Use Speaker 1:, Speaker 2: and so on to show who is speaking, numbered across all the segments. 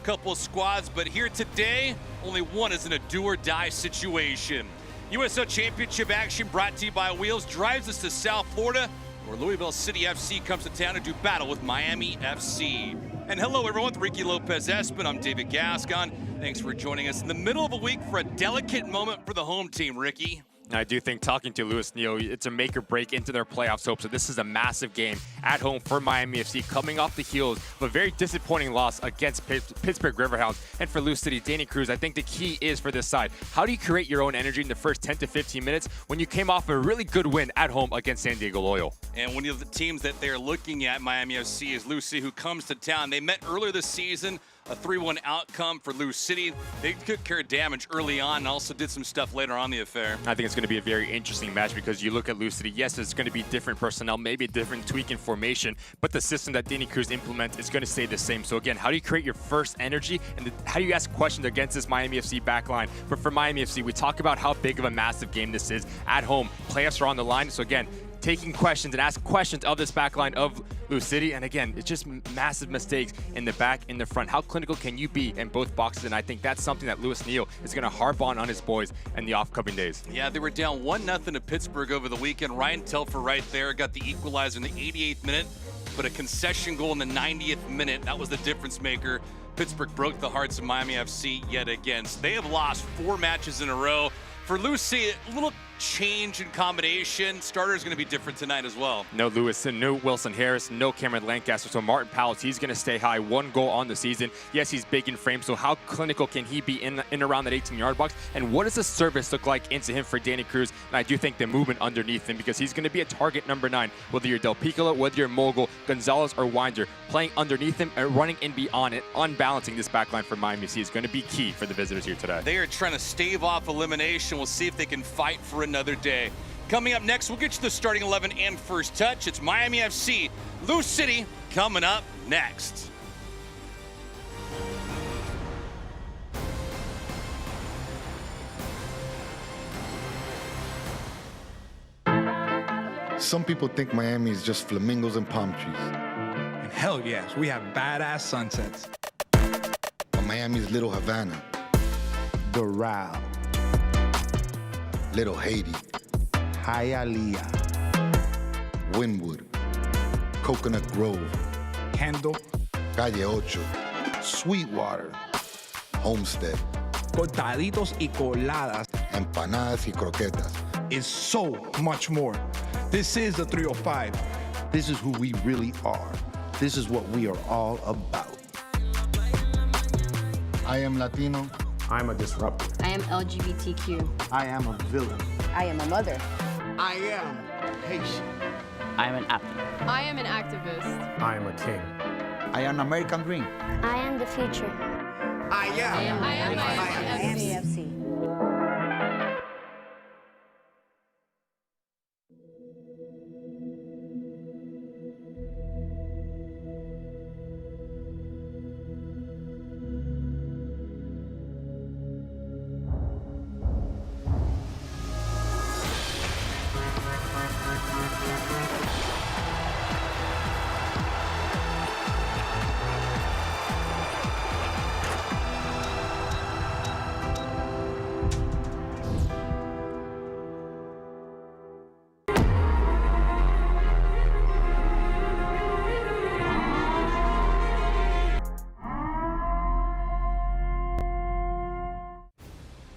Speaker 1: couple of squads, but here today, only one is in a do-or-die situation. USL Championship action brought to you by Wheels drives us to South Florida, where Louisville City FC comes to town to do battle with Miami FC. And hello everyone, with Ricky Lopez-Espin, I'm David Gascon. Thanks for joining us in the middle of a week for a delicate moment for the home team, Ricky.
Speaker 2: I do think, talking to Louis Neal, it's a make or break into their playoffs hope. So this is a massive game at home for Miami FC, coming off the heels of a very disappointing loss against Pittsburgh Riverhounds. And for Louis City, Danny Cruz, I think the key is for this side, how do you create your own energy in the first 10 to 15 minutes when you came off a really good win at home against San Diego Loyal?
Speaker 1: And one of the teams that they're looking at, Miami FC, is Louis City, who comes to town. They met earlier this season, a 3-1 outcome for Louis City. They took care of damage early on and also did some stuff later on the affair.
Speaker 2: I think it's going to be a very interesting match because you look at Louis City, yes, it's going to be different personnel, maybe a different tweak in formation, but the system that Danny Cruz implements is going to stay the same. So again, how do you create your first energy and how do you ask questions against this Miami FC backline? But for Miami FC, we talk about how big of a massive game this is at home. Playoffs are on the line. So again, taking questions and ask questions of this backline of Louis City. And again, it's just massive mistakes in the back, in the front. How clinical can you be in both boxes? And I think that's something that Louis Neal is going to harp on his boys in the off-coming days.
Speaker 1: Yeah, they were down 1-0 to Pittsburgh over the weekend. Ryan Telfer right there got the equalizer in the 88th minute, but a concession goal in the 90th minute. That was the difference maker. Pittsburgh broke the hearts of Miami FC yet again. So they have lost 4 matches in a row. For Louis City, a little change in combination. Starter is going to be different tonight as well.
Speaker 2: No Lewison, no Wilson Harris, no Cameron Lancaster. So Martin Powell, he's going to stay high. 1 goal on the season. Yes, he's big in frame. So how clinical can he be in around that 18-yard box? And what does the service look like into him for Danny Cruz? And I do think the movement underneath him, because he's going to be a target number 9. Whether you're Del Piccolo, whether you're Mogul, Gonzalez, or Winder, playing underneath him and running in beyond it, unbalancing this backline for Miami FC is going to be key for the visitors here today.
Speaker 1: They are trying to stave off elimination. We'll see if they can fight for another day. Coming up next, we'll get you the starting 11 and first touch. It's Miami FC, Louis City coming up next.
Speaker 3: Some people think Miami is just flamingos and palm trees.
Speaker 4: And hell yes, we have badass sunsets.
Speaker 3: But Miami's Little Havana,
Speaker 5: Doral,
Speaker 3: Little Haiti,
Speaker 5: Hialeah,
Speaker 3: Wynwood, Coconut Grove,
Speaker 4: Kendall,
Speaker 3: Calle Ocho, Sweetwater, Homestead,
Speaker 4: cortaditos y coladas
Speaker 3: Empanadas y Croquetas.
Speaker 4: is so much more. This is the 305.
Speaker 5: This is who we really are. This is what we are all about.
Speaker 3: I am Latino.
Speaker 5: I'm a disruptor.
Speaker 6: I am LGBTQ.
Speaker 5: I am a villain.
Speaker 6: I am a mother.
Speaker 5: I am Haitian.
Speaker 7: I am an athlete.
Speaker 8: I am an activist.
Speaker 5: I am a king.
Speaker 7: I am an American dream.
Speaker 9: I am the future.
Speaker 4: I am.
Speaker 8: I am
Speaker 6: Miami FC.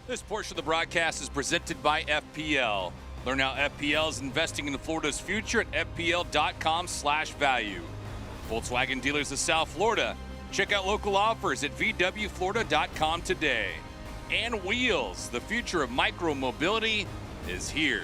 Speaker 1: This portion of the broadcast is presented by FPL. Learn how FPL is investing in Florida's future at FPL.com/value. Volkswagen dealers of South Florida. Check out local offers at VWFlorida.com today. And Wheels, the future of micro-mobility is here.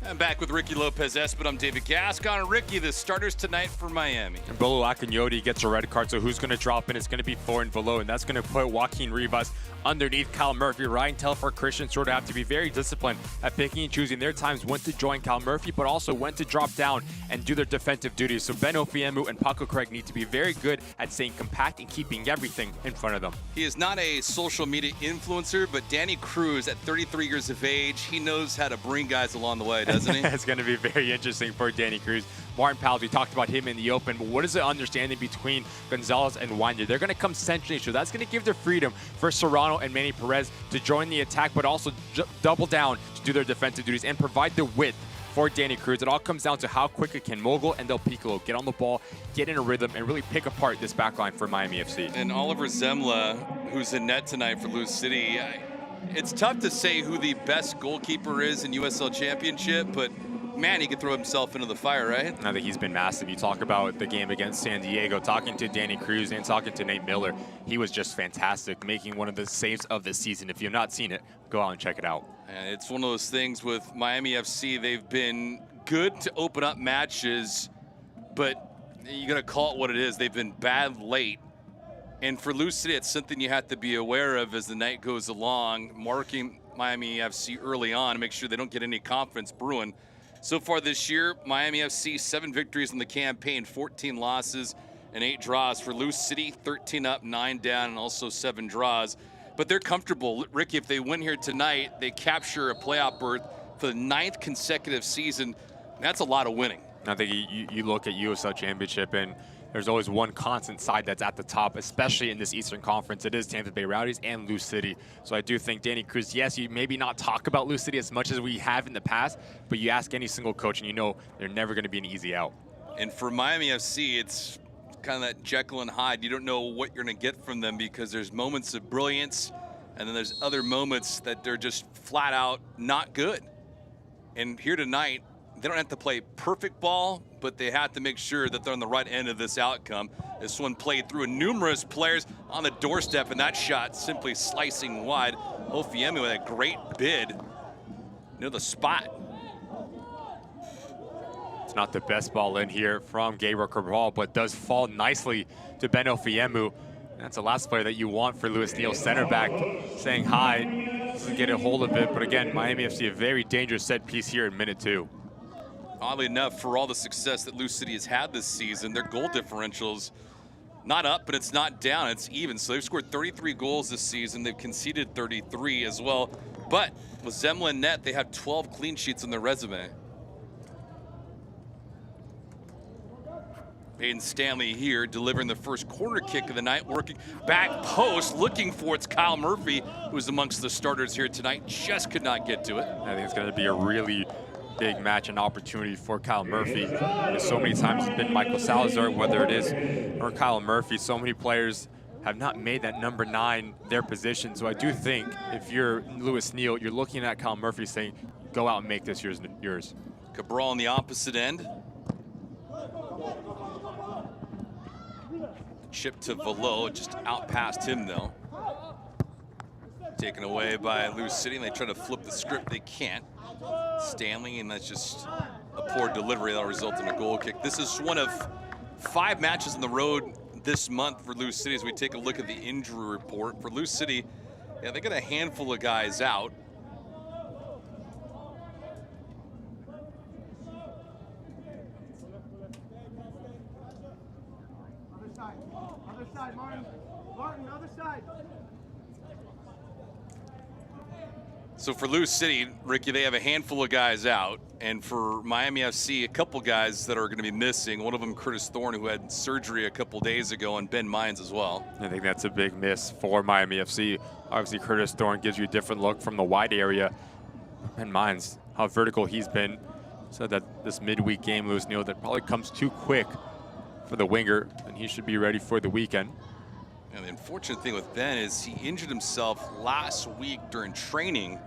Speaker 1: I'm back with Ricky Lopez-Espin. I'm David Gascon. And Ricky, the starters tonight for Miami.
Speaker 2: And Bolo Akinyoti gets a red card, so who's going to drop in? It's going to be Thorin Velo, and that's going to put Joaquin Rivas underneath Kyle Murphy. Ryan Telford, Christian sort of have to be very disciplined at picking and choosing their times when to join Kyle Murphy, but also when to drop down and do their defensive duties. So Ben Ofiemu and Paco Craig need to be very good at staying compact and keeping everything in front of them.
Speaker 1: He is not a social media influencer, but Danny Cruz, at 33 years of age, he knows how to bring guys along the way, doesn't he?
Speaker 2: It's going to be very interesting for Danny Cruz. Martin Powell, we talked about him in the open, but what is the understanding between Gonzalez and Winder? They're going to come centrally, so that's going to give the freedom for Serrano and Manny Perez to join the attack, but also double down to do their defensive duties and provide the width for Danny Cruz. It all comes down to how quick can Mogul and Del Piccolo get on the ball, get in a rhythm, and really pick apart this backline for Miami FC.
Speaker 1: And Oliver Zemla, who's in net tonight for Louis City, it's tough to say who the best goalkeeper is in USL Championship, but man, he could throw himself into the fire, right?
Speaker 2: I think he's been massive. You talk about the game against San Diego, talking to Danny Cruz and talking to Nate Miller. He was just fantastic, making one of the saves of the season. If you've not seen it, go out and check it out.
Speaker 1: And it's one of those things with Miami FC. They've been good to open up matches, but you got to call it what it is. They've been bad late. And for Louis City, it's something you have to be aware of as the night goes along, marking Miami FC early on to make sure they don't get any confidence brewing. So far this year, Miami FC, 7 victories in the campaign, 14 losses and 8 draws. For Louis City, 13 up, 9 down, and also 7 draws. But they're comfortable. Ricky, if they win here tonight, they capture a playoff berth for the 9th consecutive season. That's a lot of winning.
Speaker 2: I think you look at USL Championship, and there's always one constant side that's at the top, especially in this Eastern Conference. It is Tampa Bay Rowdies and Louis City. So I do think Danny Cruz, yes, you maybe not talk about Louis City as much as we have in the past, but you ask any single coach and you know they're never going to be an easy out.
Speaker 1: And for Miami FC, it's kind of that Jekyll and Hyde. You don't know what you're going to get from them because there's moments of brilliance and then there's other moments that they're just flat out not good. And here tonight, they don't have to play perfect ball, but they have to make sure that they're on the right end of this outcome. This one played through numerous players on the doorstep, and that shot simply slicing wide. Ofiemu with a great bid near the spot.
Speaker 2: It's not the best ball in here from Gabriel Cabral, but does fall nicely to Ben Ofiemu. That's the last player that you want for Louis Neal, center back, saying hi. Doesn't get a hold of it, but again, Miami FC, a very dangerous set piece here in minute 2.
Speaker 1: Oddly enough, for all the success that Louis City has had this season, their goal differential's not up, but it's not down, it's even. So they've scored 33 goals this season. They've conceded 33 as well. But with Zemla in net, they have 12 clean sheets on their resume. Aiden Stanley here, delivering the first corner kick of the night, working back post, looking for it's Kyle Murphy, who's amongst the starters here tonight, just could not get to it.
Speaker 2: I think it's going to be a really big match and opportunity for Kyle Murphy. And so many times it's been Michael Salazar, whether it is, or Kyle Murphy. So many players have not made that number 9 their position. So I do think if you're Louis Neal, you're looking at Kyle Murphy saying, go out and make this yours.
Speaker 1: Cabral on the opposite end. Chip to Velo, just out past him though. Taken away by Louis City, and they try to flip the script. They can't. Stanley, and that's just a poor delivery that'll result in a goal kick. This is one of 5 matches on the road this month for Louis City as we take a look at the injury report. For Louis City, yeah, they got a handful of guys out.
Speaker 9: Other side, Martin. Martin, other side.
Speaker 1: So for Louis City, Ricky, they have a handful of guys out. And for Miami FC, a couple guys that are going to be missing. One of them, Curtis Thorne, who had surgery a couple days ago, and Ben Mines as well.
Speaker 2: I think that's a big miss for Miami FC. Obviously, Curtis Thorne gives you a different look from the wide area. Ben Mines, how vertical he's been. Said that this midweek game, Louis Neal, that probably comes too quick for the winger, and he should be ready for the weekend.
Speaker 1: And the unfortunate thing with Ben is he injured himself last week during training.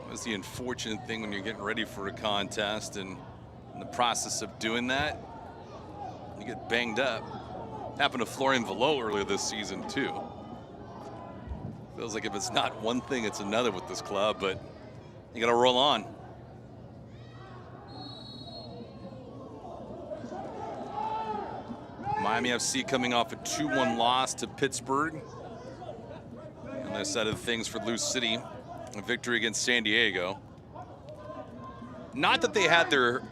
Speaker 1: That's the unfortunate thing when you're getting ready for a contest, and in the process of doing that, you get banged up. Happened to Florian Velo earlier this season too. Feels like if it's not one thing, it's another with this club, but you gotta roll on. Miami FC coming off a 2-1 loss to Pittsburgh. On this side of things for Lou City, a victory against San Diego. Not that they had their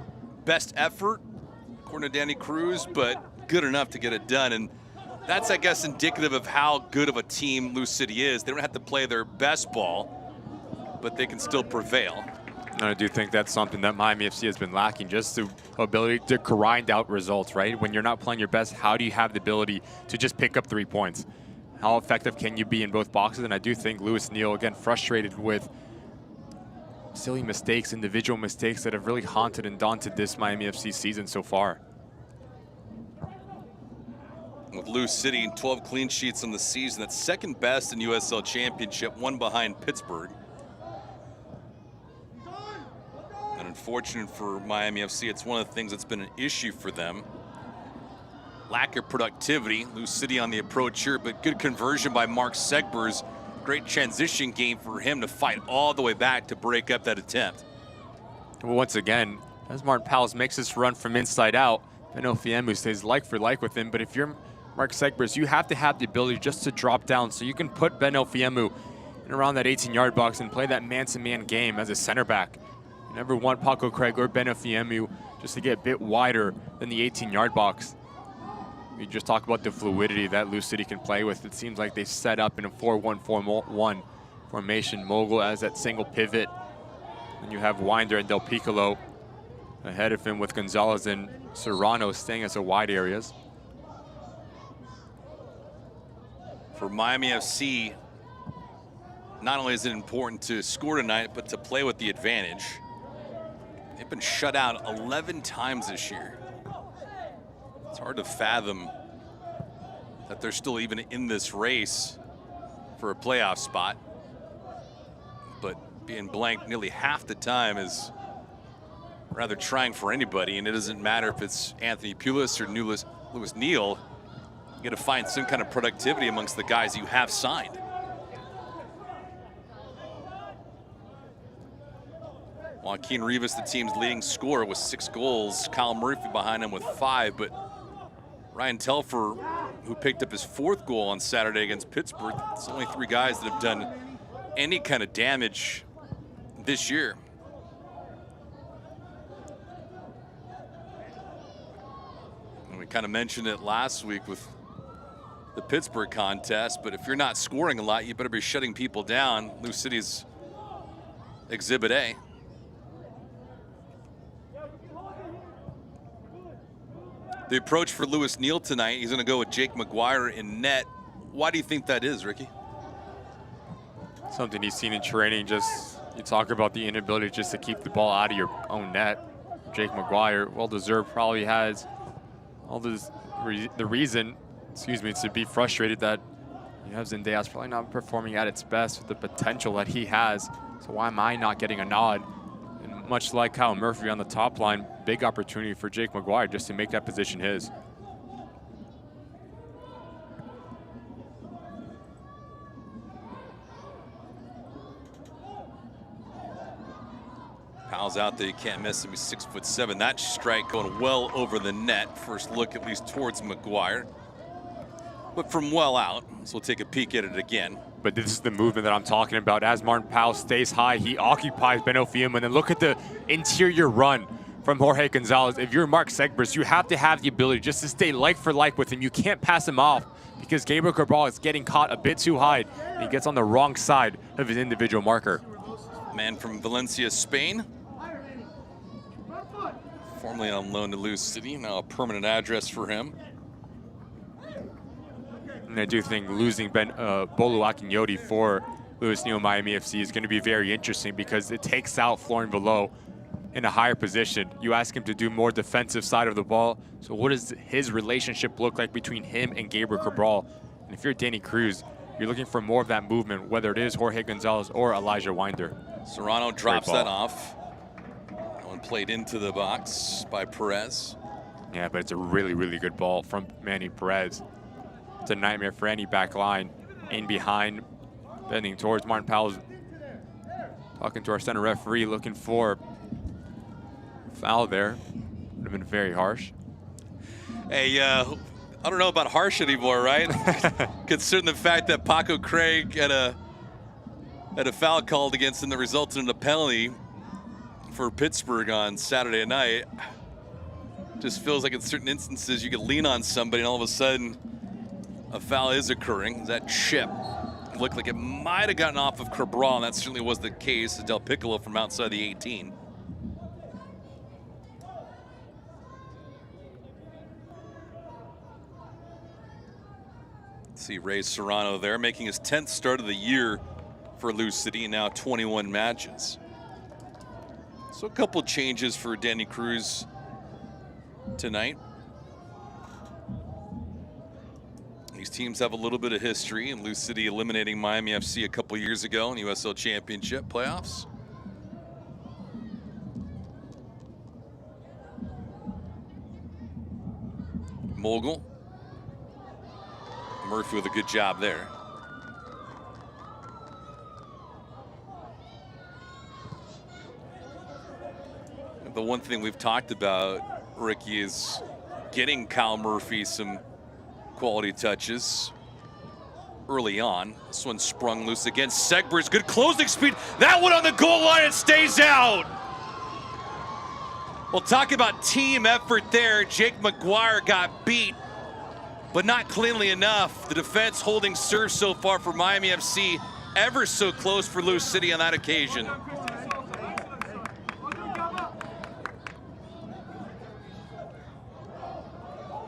Speaker 1: best effort, according to Danny Cruz, but good enough to get it done. And that's, I guess, indicative of how good of a team Lou City is. They don't have to play their best ball, but they can still prevail.
Speaker 2: And I do think that's something that Miami FC has been lacking, just the ability to grind out results, right? When you're not playing your best, how do you have the ability to just pick up 3 points? How effective can you be in both boxes? And I do think Louis Neal, again, frustrated with silly mistakes, individual mistakes that have really haunted and daunted this Miami FC season so far.
Speaker 1: With Lou City, 12 clean sheets on the season. That's second best in USL Championship, one behind Pittsburgh. And unfortunate for Miami FC, it's one of the things that's been an issue for them. Lack of productivity. Lou City on the approach here, but good conversion by Mark Segbers. Great transition game for him to fight all the way back to break up that attempt.
Speaker 2: Well, once again, as Martin Powell makes this run from inside out, Benofiemu stays like for like with him. But if you're Mark Segbers, you have to have the ability just to drop down so you can put Benofiemu in around that 18-yard box and play that man-to-man game as a center back. You never want Paco Craig or Benofiemu just to get a bit wider than the 18-yard box. We just talk about the fluidity that Lou City can play with. It seems like they set up in a 4-1-4-1 formation. Mogul as that single pivot. And you have Winder and Del Piccolo ahead of him with Gonzalez and Serrano staying as the wide areas.
Speaker 1: For Miami FC, not only is it important to score tonight, but to play with the advantage. They've been shut out 11 times this year. It's hard to fathom that they're still even in this race for a playoff spot. But being blanked nearly half the time is rather trying for anybody, and it doesn't matter if it's Anthony Pulis or Louis Neal. You got to find some kind of productivity amongst the guys you have signed. Joaquin Rivas, the team's leading scorer, with 6 goals. Kyle Murphy behind him with 5, but Ryan Telfer, who picked up his 4th goal on Saturday against Pittsburgh, it's only 3 guys that have done any kind of damage this year. And we kind of mentioned it last week with the Pittsburgh contest, but if you're not scoring a lot, you better be shutting people down. Lou City's Exhibit A. The approach for Louis Neal tonight, he's going to go with Jake McGuire in net. Why do you think that is, Ricky?
Speaker 2: Something he's seen in training. Just, you talk about the inability just to keep the ball out of your own net. Jake McGuire, well-deserved, probably has all this the reason, to be frustrated that Zendaya's probably not performing at its best with the potential that he has. So why am I not getting a nod? And much like Kyle Murphy on the top line, big opportunity for Jake McGuire just to make that position his.
Speaker 1: Powell's out there, you can't miss him, he's 6'7". That strike going well over the net. First look at least towards McGuire, but from well out, so we'll take a peek at it again.
Speaker 2: But this is the movement that I'm talking about. As Martin Powell stays high, he occupies Benofiemu, and then look at the interior run from Jorge Gonzalez. If you're Mark Segbers, you have to have the ability just to stay like for like with him. You can't pass him off because Gabriel Cabral is getting caught a bit too high, and he gets on the wrong side of his individual marker.
Speaker 1: Man from Valencia, Spain. Formerly on loan to Lou City, now a permanent address for him.
Speaker 2: And I do think losing Bolu Akinyoti for Louis Neal Miami FC is going to be very interesting because it takes out Florian Velo in a higher position. You ask him to do more defensive side of the ball. So what does his relationship look like between him and Gabriel Cabral? And if you're Danny Cruz, you're looking for more of that movement, whether it is Jorge Gonzalez or Elijah Winder.
Speaker 1: Serrano drops that off. One played into the box by Perez.
Speaker 2: Yeah, but it's a really, really good ball from Manny Perez. It's a nightmare for any back line. In behind, bending towards Martin Powell's, talking to our center referee, looking for foul there. Would have been very harsh.
Speaker 1: Hey, I don't know about harsh anymore, right? Considering the fact that Paco Craig had a foul called against him that resulted in a penalty for Pittsburgh on Saturday night. Just feels like in certain instances you could lean on somebody and all of a sudden a foul is occurring. That chip looked like it might have gotten off of Cabral, and that certainly was the case. Del Piccolo from outside the 18. See Ray Serrano there, making his 10th start of the year for Lou City, and now 21 matches. So a couple changes for Danny Cruz tonight. These teams have a little bit of history, and Lou City eliminating Miami FC a couple years ago in the USL Championship playoffs. Mogul. Murphy with a good job there. The one thing we've talked about, Ricky, is getting Kyle Murphy some quality touches early on. This one sprung loose against Segber's good closing speed. That one on the goal line, it stays out. We'll talk about team effort there. Jake McGuire got beat, but not cleanly enough. The defense holding serve so far for Miami FC, ever so close for Lou City on that occasion.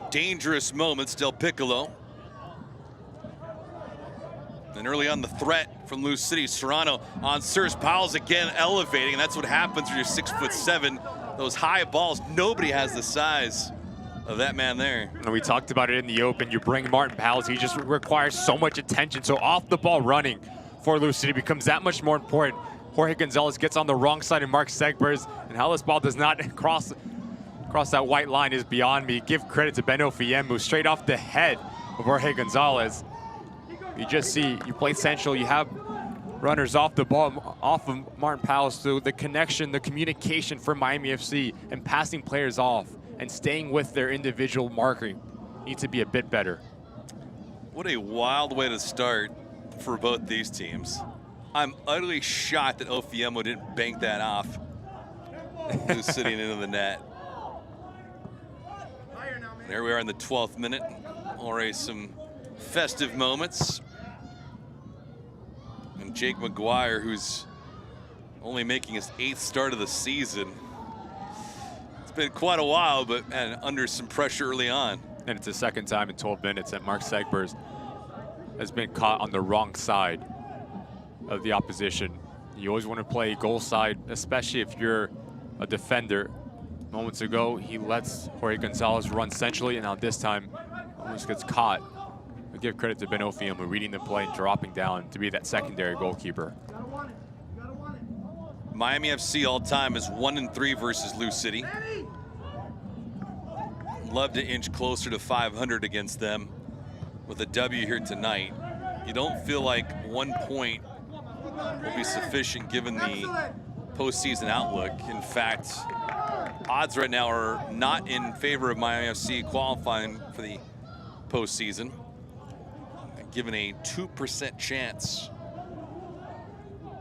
Speaker 1: Dangerous moments, Del Piccolo. And early on the threat from Lou City, Serrano on Sirs Powell's again elevating, and that's what happens when you're 6'7". Those high balls, nobody has the size of that man there.
Speaker 2: And we talked about it in the open. You bring Martin Powell, he just requires so much attention. So off the ball running for Lou City becomes that much more important. Jorge Gonzalez gets on the wrong side of Mark Segbers, and how this ball does not cross that white line is beyond me. Give credit to Beno Fiembu, straight off the head of Jorge Gonzalez. You just see, you play central, you have runners off the ball, off of Martin Powell, so the connection, the communication for Miami FC and passing players off and staying with their individual marking needs to be a bit better.
Speaker 1: What a wild way to start for both these teams. I'm utterly shocked that Ofiemo didn't bank that off. Who's sitting into the net. There we are in the 12th minute. Already some festive moments. And Jake McGuire, who's only making his 8th start of the season. It's been quite a while, but man, under some pressure early on.
Speaker 2: And it's the second time in 12 minutes that Mark Segbers has been caught on the wrong side of the opposition. You always want to play goal side, especially if you're a defender. Moments ago, he lets Jorge Gonzalez run centrally, and now this time almost gets caught. I give credit to Ben Ofiemu reading the play and dropping down to be that secondary goalkeeper.
Speaker 1: Miami FC all time is 1-3 versus Lou City. Love to inch closer to 500 against them with a W here tonight. You don't feel like 1 point will be sufficient given the postseason outlook. In fact, odds right now are not in favor of Miami FC qualifying for the postseason, given a 2% chance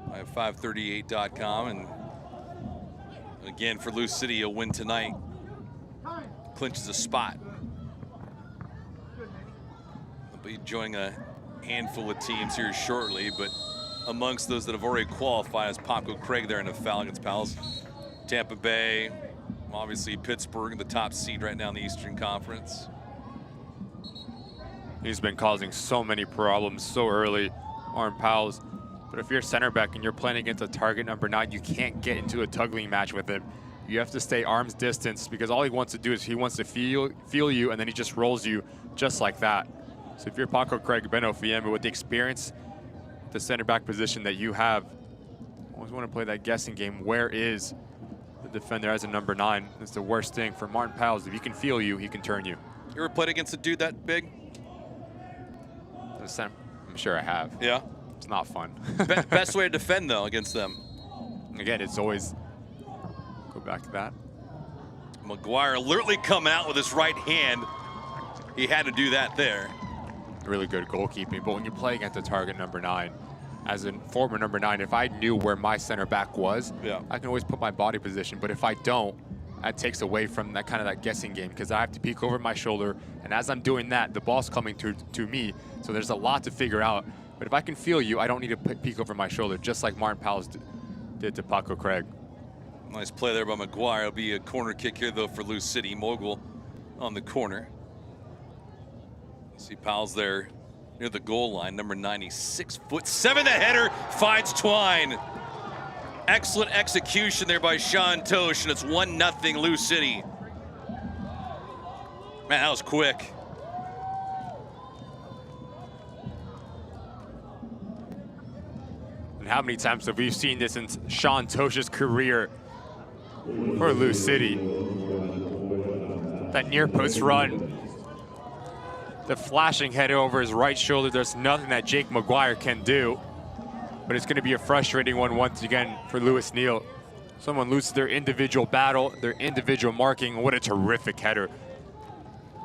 Speaker 1: by 538.com. And again, for Lou City, a win tonight clinches a spot. They'll be joining a handful of teams here shortly, but amongst those that have already qualified is Paco Craig there in a foul against Pals. Tampa Bay, obviously Pittsburgh, the top seed right now in the Eastern Conference.
Speaker 2: He's been causing so many problems so early, Martin Powell's. But if you're a center back and you're playing against a target number 9, you can't get into a tuggling match with him. You have to stay arm's distance, because all he wants to do is he wants to feel you, and then he just rolls you just like that. So if you're Paco Craig, Ben Ofiembu, with the experience, the center back position that you have, always want to play that guessing game. Where is the defender as a number 9? It's the worst thing for Martin Powell. If he can feel you, he can turn you.
Speaker 1: You ever played against a dude that big?
Speaker 2: I'm sure I have.
Speaker 1: Yeah.
Speaker 2: It's not fun.
Speaker 1: Best way to defend, though, against them?
Speaker 2: Again, it's always, go back to that.
Speaker 1: McGuire alertly coming out with his right hand. He had to do that there.
Speaker 2: Really good goalkeeping, but when you're playing at the target number 9, as a former number 9, if I knew where my center back was, I can always put my body position. But if I don't, that takes away from that kind of that guessing game, because I have to peek over my shoulder, and as I'm doing that, the ball's coming to me. So there's a lot to figure out. But if I can feel you, I don't need to peek over my shoulder, just like Martin Powell's did to Paco Craig.
Speaker 1: Nice play there by Maguire. It'll be a corner kick here though for Lou City. Mogul on the corner. See Powell's there near the goal line. Number 96'7". The header finds Twine. Excellent execution there by Sean Tosh, and it's 1-0 Lou City. Man, that was quick.
Speaker 2: And how many times have we seen this in Sean Tosh's career for Lou City? That near post run, the flashing header over his right shoulder. There's nothing that Jake Maguire can do. But it's going to be a frustrating one once again for Lewis Neal. Someone loses their individual battle, their individual marking. What a terrific header.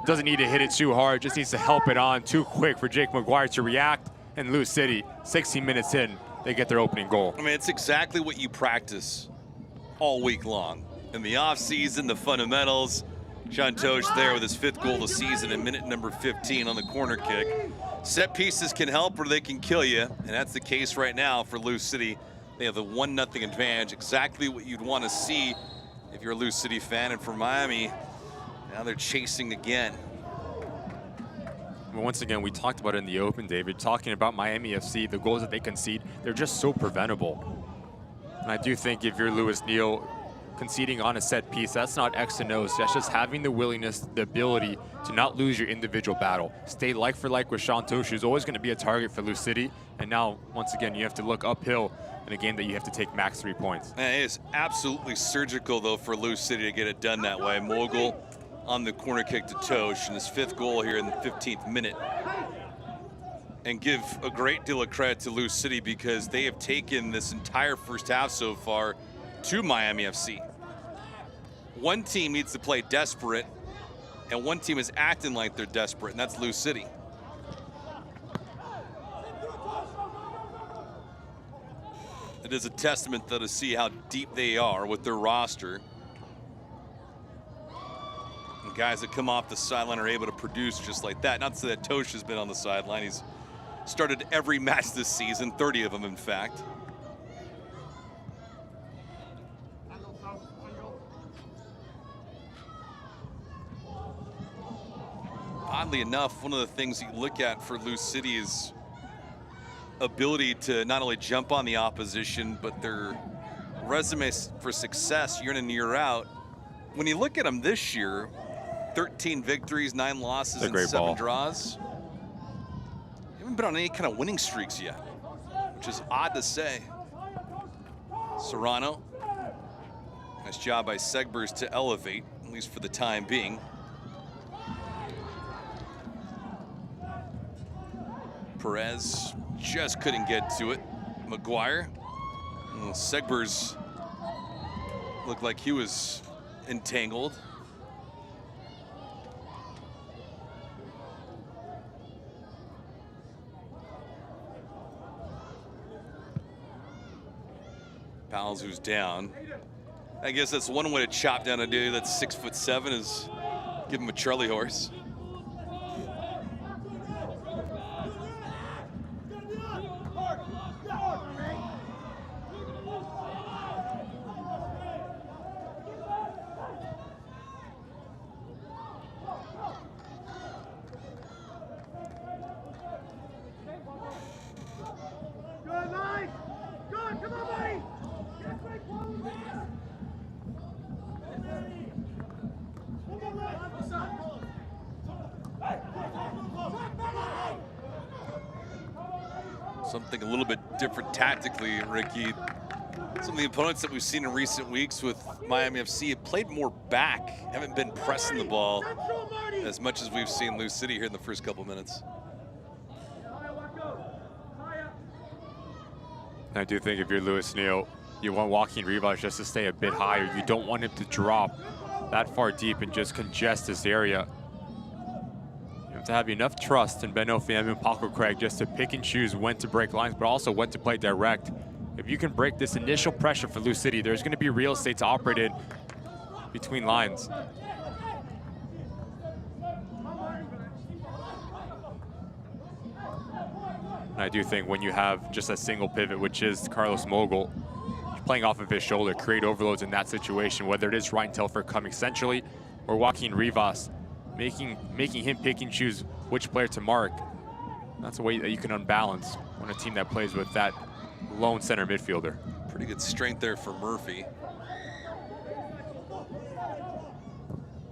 Speaker 2: Doesn't need to hit it too hard, just needs to help it on too quick for Jake Maguire to react. And Lou City, 16 minutes in, they get their opening goal.
Speaker 1: I mean, it's exactly what you practice all week long. In the offseason, the fundamentals. Sean Tosh there with his 5th goal of the season in minute number 15 on the corner kick. Set pieces can help or they can kill you, and that's the case right now for Lou City. They have the 1-0 advantage, exactly what you'd want to see if you're a Lou City fan. And for Miami, now they're chasing again.
Speaker 2: Well, once again, we talked about it in the open, David, talking about Miami FC, the goals that they concede, they're just so preventable. And I do think if you're Lewis Neal, conceding on a set piece, that's not X and O's. That's just having the willingness, the ability to not lose your individual battle. Stay like for like with Sean Tosh, who's always going to be a target for Lou City. And now, once again, you have to look uphill in a game that you have to take max 3 points.
Speaker 1: And it is absolutely surgical, though, for Lou City to get it done that way. Mogul on the corner kick to Tosh, and his 5th goal here in the 15th minute. And give a great deal of credit to Lou City because they have taken this entire first half so far to Miami FC. One team needs to play desperate, and one team is acting like they're desperate, and that's Lou City. It is a testament, though, to see how deep they are with their roster. And guys that come off the sideline are able to produce just like that. Not to say that Tosh has been on the sideline. He's started every match this season, 30 of them, in fact. Oddly enough, one of the things you look at for Lou City is ability to not only jump on the opposition, but their resume for success year in and year out. When you look at them this year, 13 victories, 9 losses, and 7 draws. They haven't been on any kind of winning streaks yet, which is odd to say. Serrano, nice job by Segbers to elevate, at least for the time being. Perez just couldn't get to it. Maguire. Segbers looked like he was entangled. Powell's who's down. I guess that's one way to chop down a dude that's 6'7" is give him a Charlie horse. Something a little bit different tactically, Ricky. Some of the opponents that we've seen in recent weeks with Miami FC have played more back, haven't been pressing the ball as much as we've seen Lou City here in the first couple minutes.
Speaker 2: I do think if you're Lewis Neal, you want Joaquin Rivas just to stay a bit higher. You don't want him to drop that far deep and just congest this area. have to have enough trust in Benno Fiamu and Paco Craig just to pick and choose when to break lines, but also when to play direct. If you can break this initial pressure for Lou City, there's going to be real estate to operate in between lines. And I do think when you have just a single pivot, which is Carlos Mogul, playing off of his shoulder, create overloads in that situation, whether it is Ryan Telfer coming centrally or Joaquin Rivas, making him pick and choose which player to mark. That's a way that you can unbalance on a team that plays with that lone center midfielder.
Speaker 1: Pretty good strength there for Murphy.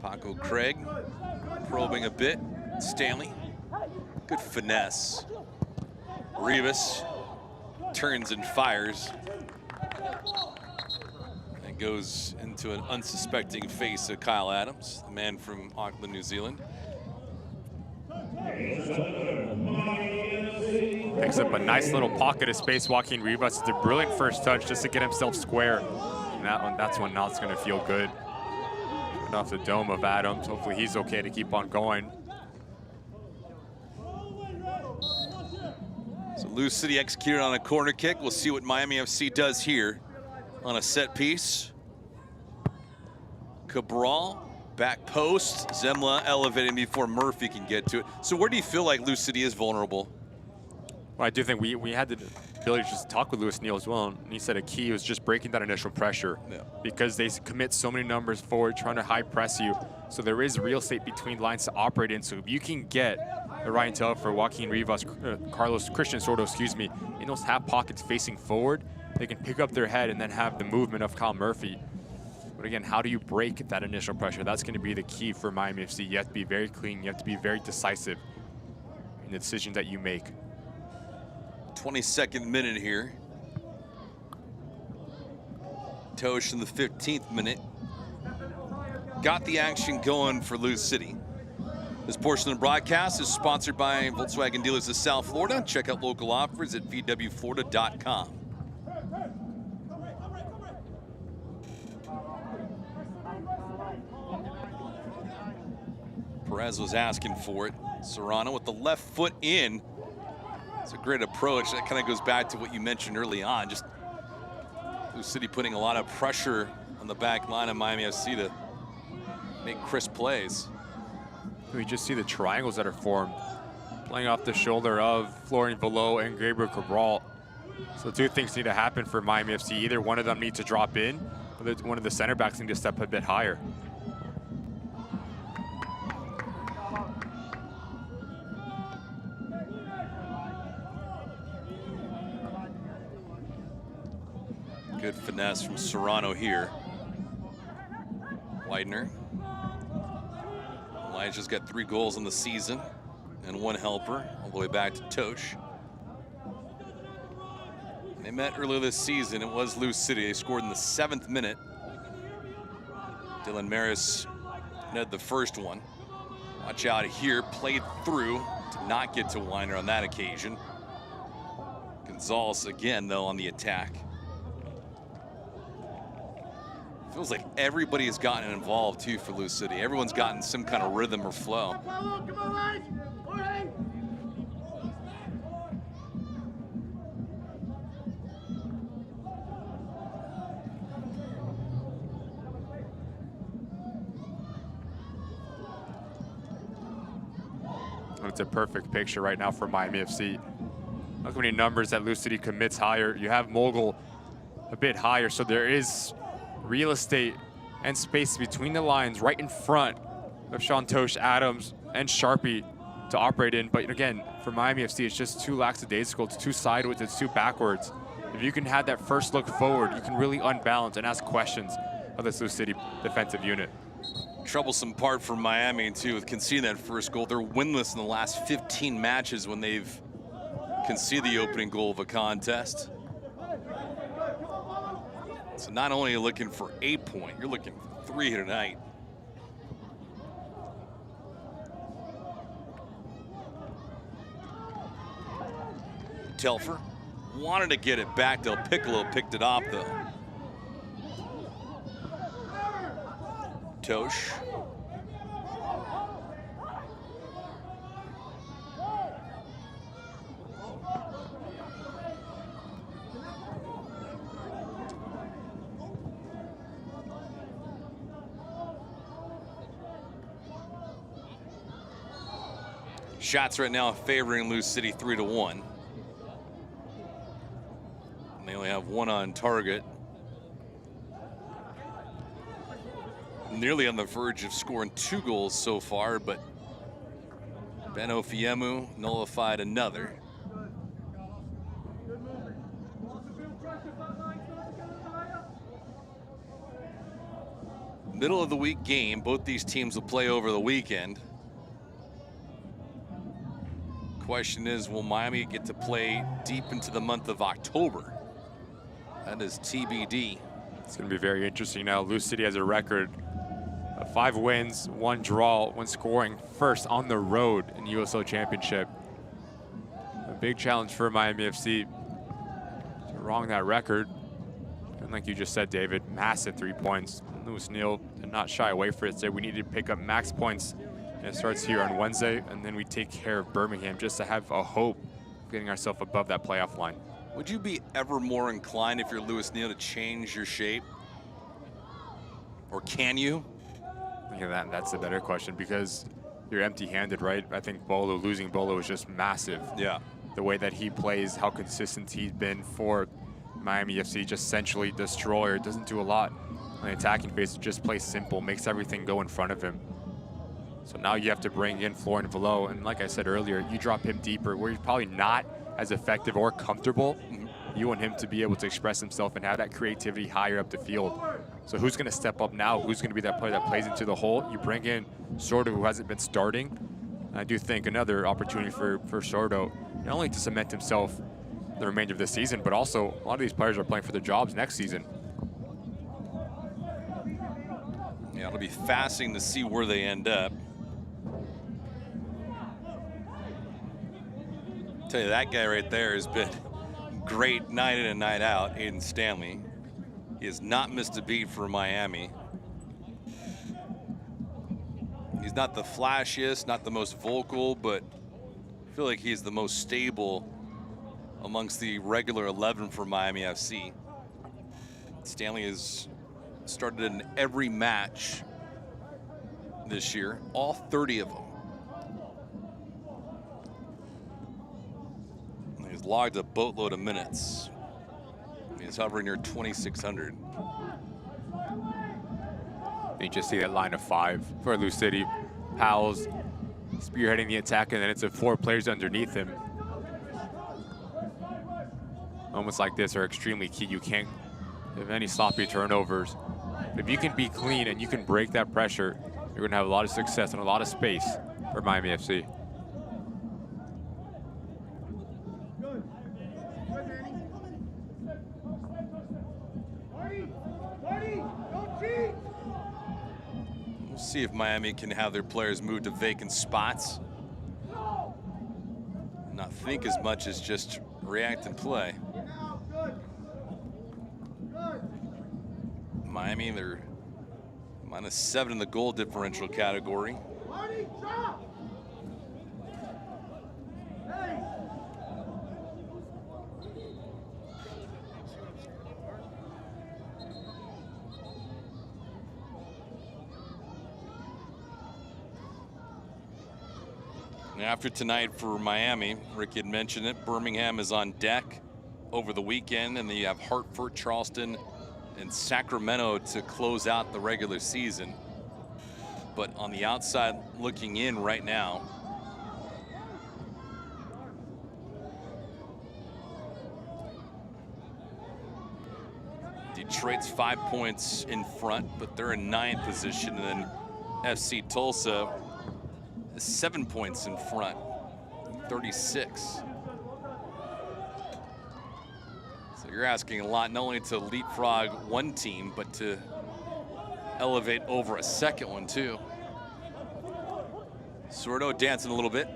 Speaker 1: Paco Craig probing a bit. Stanley, good finesse. Rivas turns and fires. And goes into an unsuspecting face of Kyle Adams, the man from Auckland, New Zealand.
Speaker 2: Picks up a nice little pocket of space. Joaquin Rivas, it's a brilliant first touch just to get himself square. And that's when now it's going to feel good. Coming off the dome of Adams. Hopefully he's okay to keep on going.
Speaker 1: So Lou City executed on a corner kick. We'll see what Miami FC does here on a set piece. Cabral, back post. Zemla elevating before Murphy can get to it. So where do you feel like Lou City is vulnerable?
Speaker 2: Well, I do think we had the ability to just talk with Lewis Neal as well, and he said a key was just breaking that initial pressure, because they commit so many numbers forward, trying to high press you. So there is real estate between lines to operate in. So if you can get Ryan Telfer, Joaquin Rivas, Carlos Christian Sordo, excuse me, in those half pockets facing forward, they can pick up their head and then have the movement of Kyle Murphy. But again, how do you break that initial pressure? That's going to be the key for Miami FC. You have to be very clean. You have to be very decisive in the decisions that you make.
Speaker 1: 22nd minute here. Tosh in the 15th minute. Got the action going for Lou City. This portion of the broadcast is sponsored by Volkswagen dealers of South Florida. Check out local offers at VWFlorida.com. Perez was asking for it. Serrano with the left foot in. It's a great approach. That kind of goes back to what you mentioned early on. Just Lou City putting a lot of pressure on the back line of Miami FC to make crisp plays.
Speaker 2: We just see the triangles that are formed, playing off the shoulder of Florian Below and Gabriel Cabral. So two things need to happen for Miami FC. Either one of them needs to drop in, or one of the center backs need to step a bit higher.
Speaker 1: Good finesse from Serrano here. Widener. Elijah's got 3 goals in the season and 1 helper, all the way back to Tosh. They met earlier this season. It was Lou City. They scored in the 7th minute. Dylan Maris netted the first one. Watch out here, played through. Did not get to Widener on that occasion. Gonzalez again, though, on the attack. Feels like everybody has gotten involved too for Lou City. Everyone's gotten some kind of rhythm or flow.
Speaker 2: It's a perfect picture right now for Miami FC. Look how many numbers that Lou City commits higher. You have Mogul a bit higher, so there is real estate and space between the lines right in front of Sean Tosh, Adams, and Sharpie to operate in. But again, for Miami FC, it's just too lackadaisical. It's too sideways. It's too backwards. If you can have that first look forward, you can really unbalance and ask questions of this Lou City defensive unit.
Speaker 1: Troublesome part for Miami, too, with conceding that first goal. They're winless in the last 15 matches when they've conceded the opening goal of a contest. So not only are you looking for a point, you're looking for 3 here tonight. Telfer wanted to get it back. Del Piccolo picked it off, though. Tosh. Shots right now favoring Lou City 3-1. And they only have one on target. Nearly on the verge of scoring 2 goals so far, but Ben Ofiemu nullified another. Middle of the week game. Both these teams will play over the weekend. Question is, will Miami get to play deep into the month of October? That is TBD.
Speaker 2: It's going to be very interesting now. Lou City has a record of 5 wins, 1 draw when scoring first on the road in the USL Championship. A big challenge for Miami FC to wrong that record. And like you just said, David, massive 3 points. Louis Neal did not shy away from it. Said we need to pick up max points. And it starts here on Wednesday, and then we take care of Birmingham just to have a hope of getting ourselves above that playoff line.
Speaker 1: Would you be ever more inclined, if you're Louis Neal, to change your shape? Or can you?
Speaker 2: Yeah, that's a better question, because you're empty-handed, right? I think losing Bolo is just massive.
Speaker 1: Yeah.
Speaker 2: The way that he plays, how consistent he's been for Miami FC, just essentially destroyer. Doesn't do a lot on the attacking phase, just plays simple, makes everything go in front of him. So now you have to bring in Florian Velo, and like I said earlier, you drop him deeper where he's probably not as effective or comfortable. You want him to be able to express himself and have that creativity higher up the field. So who's going to step up now? Who's going to be that player that plays into the hole? You bring in Sordo, who hasn't been starting. And I do think another opportunity for Sordo, not only to cement himself the remainder of the season, but also a lot of these players are playing for their jobs next season.
Speaker 1: Yeah, it'll be fascinating to see where they end up. Tell you, that guy right there has been great night in and night out, Aiden Stanley. He has not missed a beat for Miami. He's not the flashiest, not the most vocal, but I feel like he's the most stable amongst the regular 11 for Miami FC. Stanley has started in every match this year, all 30 of them. He's logged a boatload of minutes. He's hovering near 2,600.
Speaker 2: You just see that line of 5 for Lou City. Powell's spearheading the attack, and then it's 4 players underneath him. Moments like this are extremely key. You can't have any sloppy turnovers. If you can be clean and you can break that pressure, you're going to have a lot of success and a lot of space for Miami FC.
Speaker 1: We'll see if Miami can have their players move to vacant spots. Not think as much as just react and play. Miami, they're -7 in the goal differential category. And after tonight for Miami, Ricky had mentioned it, Birmingham is on deck over the weekend, and then you have Hartford, Charleston, and Sacramento to close out the regular season. But on the outside looking in right now, Detroit's 5 points in front, but they're in 9th position, and then FC Tulsa is 7 points in front, 36. You're asking a lot, not only to leapfrog one team, but to elevate over a second one too. Sordo dancing a little bit.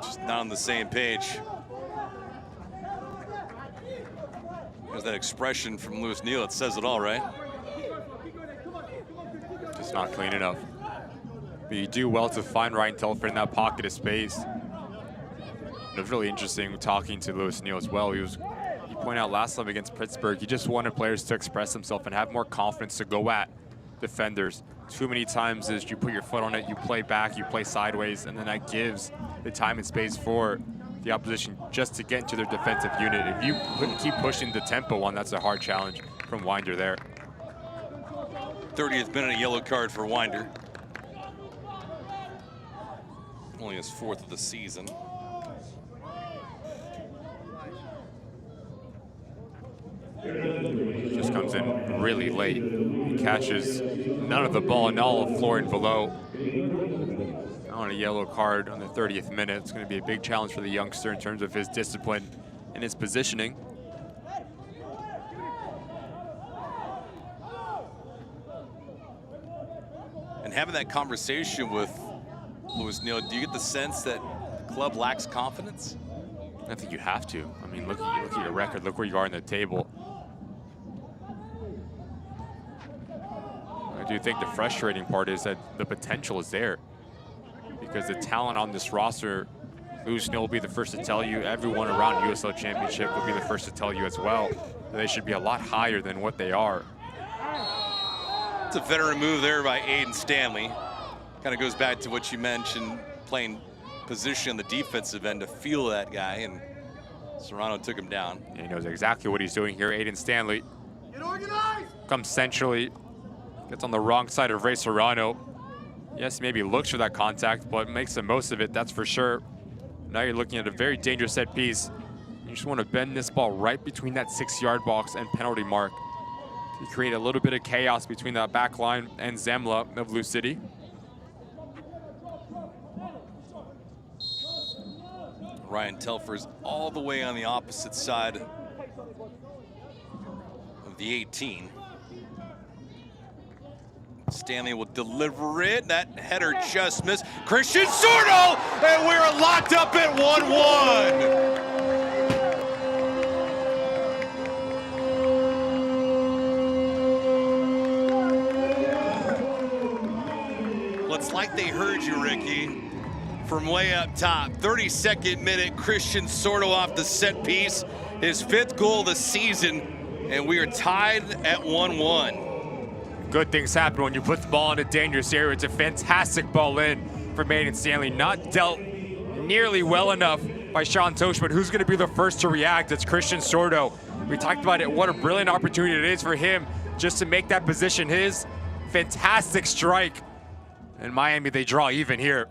Speaker 1: Just not on the same page. There's that expression from Louis Neal. It says it all, right?
Speaker 2: Just not clean enough. But you do well to find Ryan Telford in that pocket of space. It was really interesting talking to Louis Neal as well. He pointed out last time against Pittsburgh, he just wanted players to express themselves and have more confidence to go at defenders. Too many times is you put your foot on it, you play back, you play sideways, and then that gives the time and space for the opposition just to get into their defensive unit. If you keep pushing the tempo on, that's a hard challenge from Winder there.
Speaker 1: 30th minute, a yellow card for Winder. Only his 4th of the season.
Speaker 2: Just comes in really late. He catches none of the ball and all of Florian below. On a yellow card on the 30th minute. It's going to be a big challenge for the youngster in terms of his discipline and his positioning.
Speaker 1: And having that conversation with Louis Neal, do you get the sense that the club lacks confidence?
Speaker 2: I think you have to. I mean, look at your record. Look where you are in the table. I do think the frustrating part is that the potential is there, because the talent on this roster, Louis Neal will be the first to tell you, everyone around USL Championship will be the first to tell you as well, that they should be a lot higher than what they are.
Speaker 1: It's a veteran move there by Aiden Stanley. Kind of goes back to what you mentioned, playing position on the defensive end to feel that guy, and Serrano took him down.
Speaker 2: And he knows exactly what he's doing here. Aiden Stanley comes centrally, gets on the wrong side of Ray Serrano. Yes, maybe looks for that contact, but makes the most of it, that's for sure. Now you're looking at a very dangerous set piece. You just want to bend this ball right between that 6-yard box and penalty mark to create a little bit of chaos between that back line and Zemla of Blue City.
Speaker 1: Ryan Telfer's all the way on the opposite side of the 18. Stanley will deliver it. That header just missed. Christian Sordo, and we're locked up at 1-1. Well, it's like they heard you, Ricky, from way up top. 32nd minute, Christian Sordo off the set piece. His 5th goal of the season, and we are tied at 1-1.
Speaker 2: Good things happen when you put the ball in a dangerous area. It's a fantastic ball in for Aiden Stanley. Not dealt nearly well enough by Sean Tosh, but who's going to be the first to react? It's Christian Sordo. We talked about it. What a brilliant opportunity it is for him just to make that position his. Fantastic strike. And Miami, they draw even here.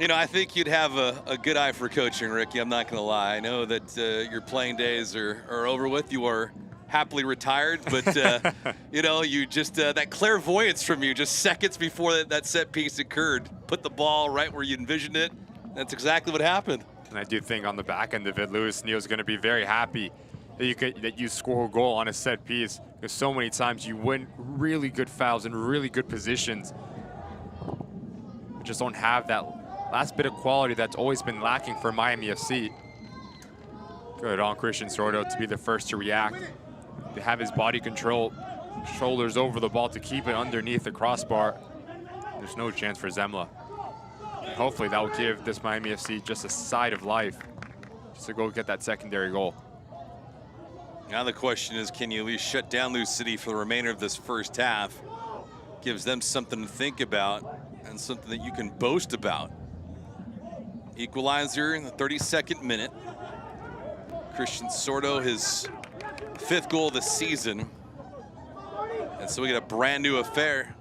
Speaker 1: You know, I think you'd have a good eye for coaching, Ricky. I'm not going to lie. I know that your playing days are over with. You are happily retired, but you know, you just that clairvoyance from you just seconds before that set piece occurred, put the ball right where you envisioned it. That's exactly what happened.
Speaker 2: And I do think on the back end of it, Louis Neal is going to be very happy that you score a goal on a set piece, because so many times you win really good fouls and really good positions, but just don't have that last bit of quality that's always been lacking for Miami FC. Good on Christian Sordo to be the first to react, to have his body control, shoulders over the ball to keep it underneath the crossbar. There's no chance for Zemla. And hopefully that will give this Miami FC just a side of life just to go get that secondary goal.
Speaker 1: Now the question is, can you at least shut down Lou City for the remainder of this first half? Gives them something to think about and something that you can boast about. Equalizer in the 32nd minute. Christian Sordo, his 5th goal of the season. And so we get a brand new affair.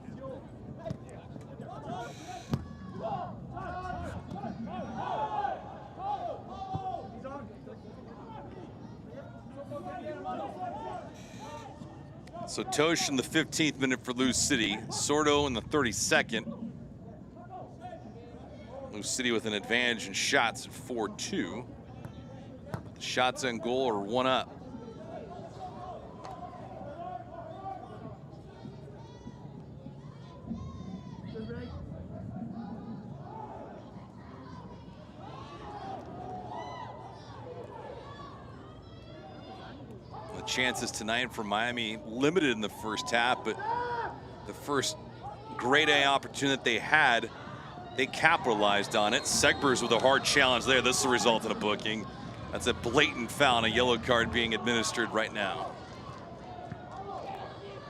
Speaker 1: So Tosh in the 15th minute for Lou City. Sordo in the 32nd. Lou City with an advantage in shots at 4-2. The shots on goal are 1 up. The chances tonight for Miami limited in the first half, but the first grade A opportunity that they had they capitalized on it. Segbers with a hard challenge there. This is the result of a booking. That's a blatant foul and a yellow card being administered right now.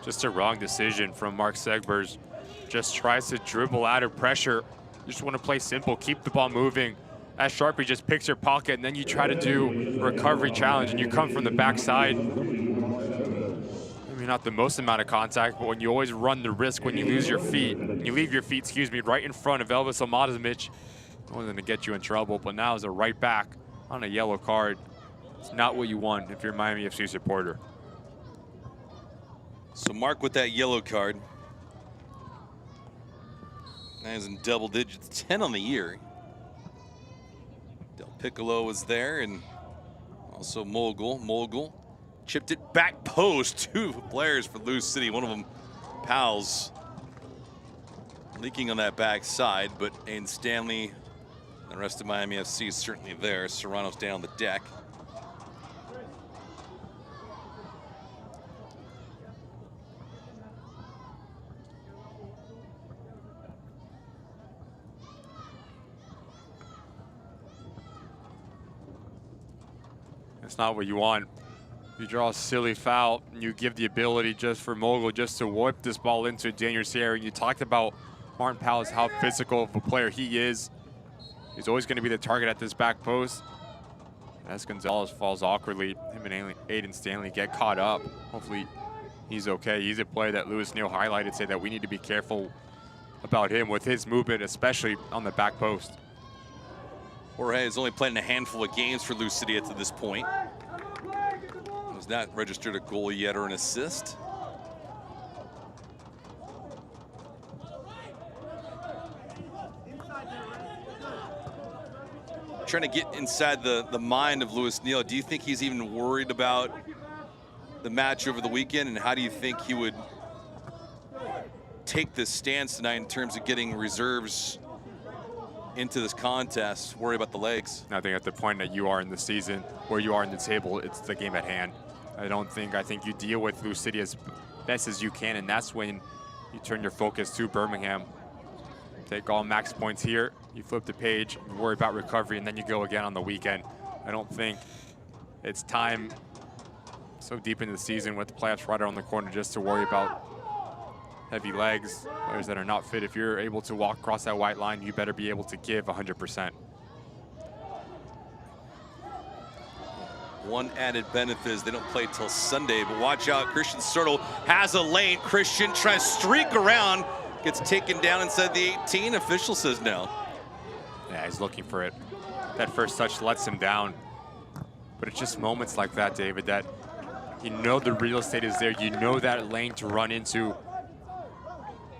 Speaker 2: Just a wrong decision from Mark Segbers. Just tries to dribble out of pressure. You just want to play simple, keep the ball moving. As Sharpie just picks your pocket, and then you try to do a recovery challenge, and you come from the backside. I mean, not the most amount of contact, but when you always run the risk when you lose your feet, you leave your feet, excuse me, right in front of Elvis Omadimic, only going to get you in trouble. But now is a right back on a yellow card. It's not what you want if you're a Miami FC supporter.
Speaker 1: So Mark with that yellow card. That is in double digits, 10 on the year. Del Piccolo was there, and also Mogul. Mogul chipped it back post. Two players for Lou City. One of them, Pals, leaking on that back side, but Aiden Stanley and the rest of Miami FC is certainly there. Serrano's down on the deck.
Speaker 2: It's not what you want. You draw a silly foul, and you give the ability just for Mogul just to whip this ball into a dangerous area. You talked about Martin Powell, how physical of a player he is. He's always going to be the target at this back post. As Gonzalez falls awkwardly, him and Aiden Stanley get caught up. Hopefully he's okay. He's a player that Louis Neal highlighted, say that we need to be careful about him with his movement, especially on the back post.
Speaker 1: Jorge has only played in a handful of games for Lou City to this point. Has not registered a goal yet or an assist. Trying to get inside the mind of Louis Neal. Do you think he's even worried about the match over the weekend, and how do you think he would take this stance tonight in terms of getting reserves into this contest, worry about the legs?
Speaker 2: I think at the point that you are in the season, where you are in the table, it's the game at hand. I think you deal with Lou City as best as you can, and that's when you turn your focus to Birmingham. Take all max points here, you flip the page, you worry about recovery, and then you go again on the weekend. I don't think it's time so deep into the season with the playoffs right around the corner just to worry about heavy legs, players that are not fit. If you're able to walk across that white line, you better be able to give 100%.
Speaker 1: One added benefit is they don't play till Sunday, but watch out, Christian Sertle has a lane. Christian tries to streak around, gets taken down inside the 18. Official says no.
Speaker 2: Yeah, he's looking for it. That first touch lets him down. But it's just moments like that, David, that you know the real estate is there. You know that lane to run into.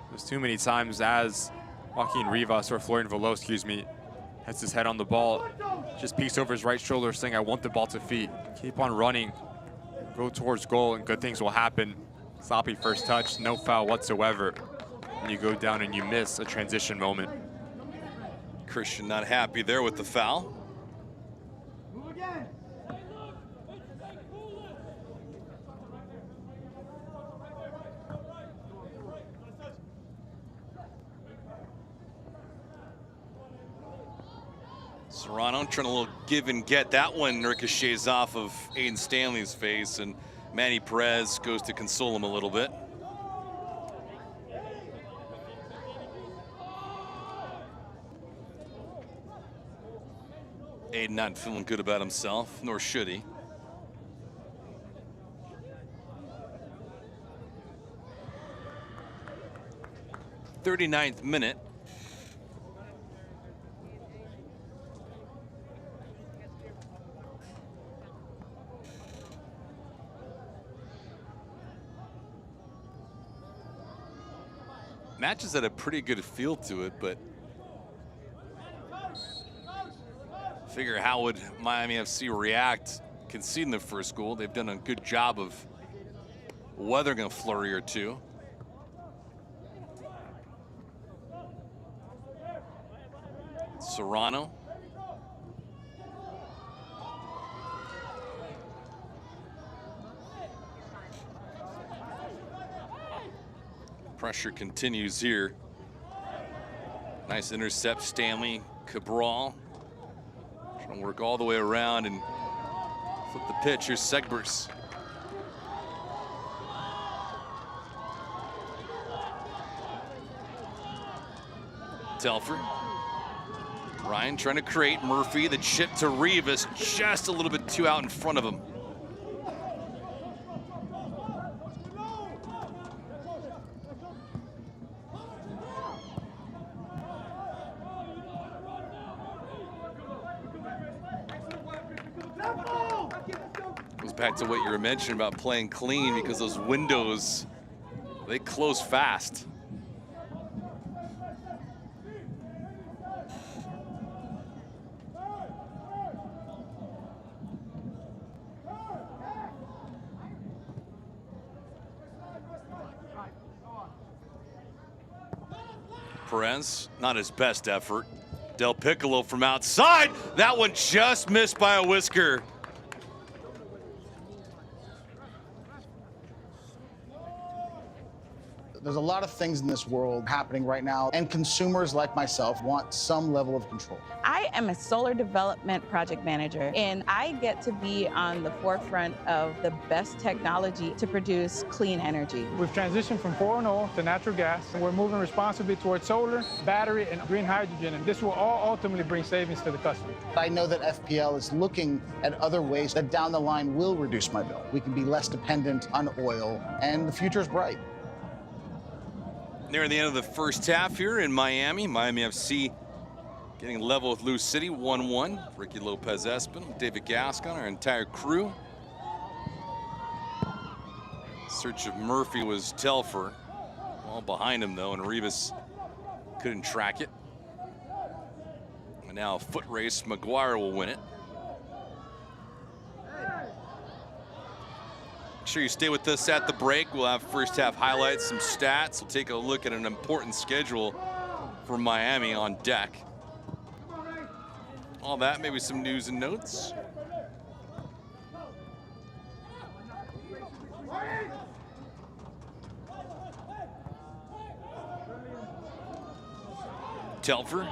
Speaker 2: There's too many times as Joaquin Rivas, or Florian Velo, excuse me, has his head on the ball, just peeks over his right shoulder saying, I want the ball to feet. Keep on running, go towards goal, and good things will happen. Sloppy first touch, no foul whatsoever. And you go down and you miss a transition moment.
Speaker 1: Christian not happy there with the foul.
Speaker 9: Move again.
Speaker 1: Serrano trying a little give and get. That one ricochets off of Aiden Stanley's face, and Manny Perez goes to console him a little bit. Aiden not feeling good about himself, nor should he. '39th minute. Matches had a pretty good feel to it, but figure how would Miami FC react conceding the first goal. They've done a good job of weathering a flurry or two. Serrano. Pressure continues here. Nice intercept, Stanley Cabral. Trying to work all the way around and flip the pitch. Here's Segbers. Telfer. Ryan trying to create. Murphy, the chip to Rivas, just a little bit too out in front of him. Goes back to what you were mentioning about playing clean, because those windows, they close fast. Perez, not his best effort. Del Piccolo from outside. That one just missed by a whisker.
Speaker 10: There's a lot of things in this world happening right now, and consumers like myself want some level of control.
Speaker 11: I am a solar development project manager, and I get to be on the forefront of the best technology to produce clean energy.
Speaker 12: We've transitioned from 4.0 to natural gas. We're moving responsibly towards solar, battery, and green hydrogen, and this will all ultimately bring savings to the customer.
Speaker 10: I know that FPL is looking at other ways that down the line will reduce my bill. We can be less dependent on oil, and the future is bright.
Speaker 1: Near the end of the first half here in Miami. Miami FC getting level with Lou City, 1-1. Ricky Lopez-Espin, David Gascon, our entire crew. Search of Murphy was Telfer. All behind him though, and Rivas couldn't track it. And now a foot race, Maguire will win it. Make sure you stay with us at the break. We'll have first half highlights, some stats. We'll take a look at an important schedule for Miami on deck. All that, maybe some news and notes. Telfer,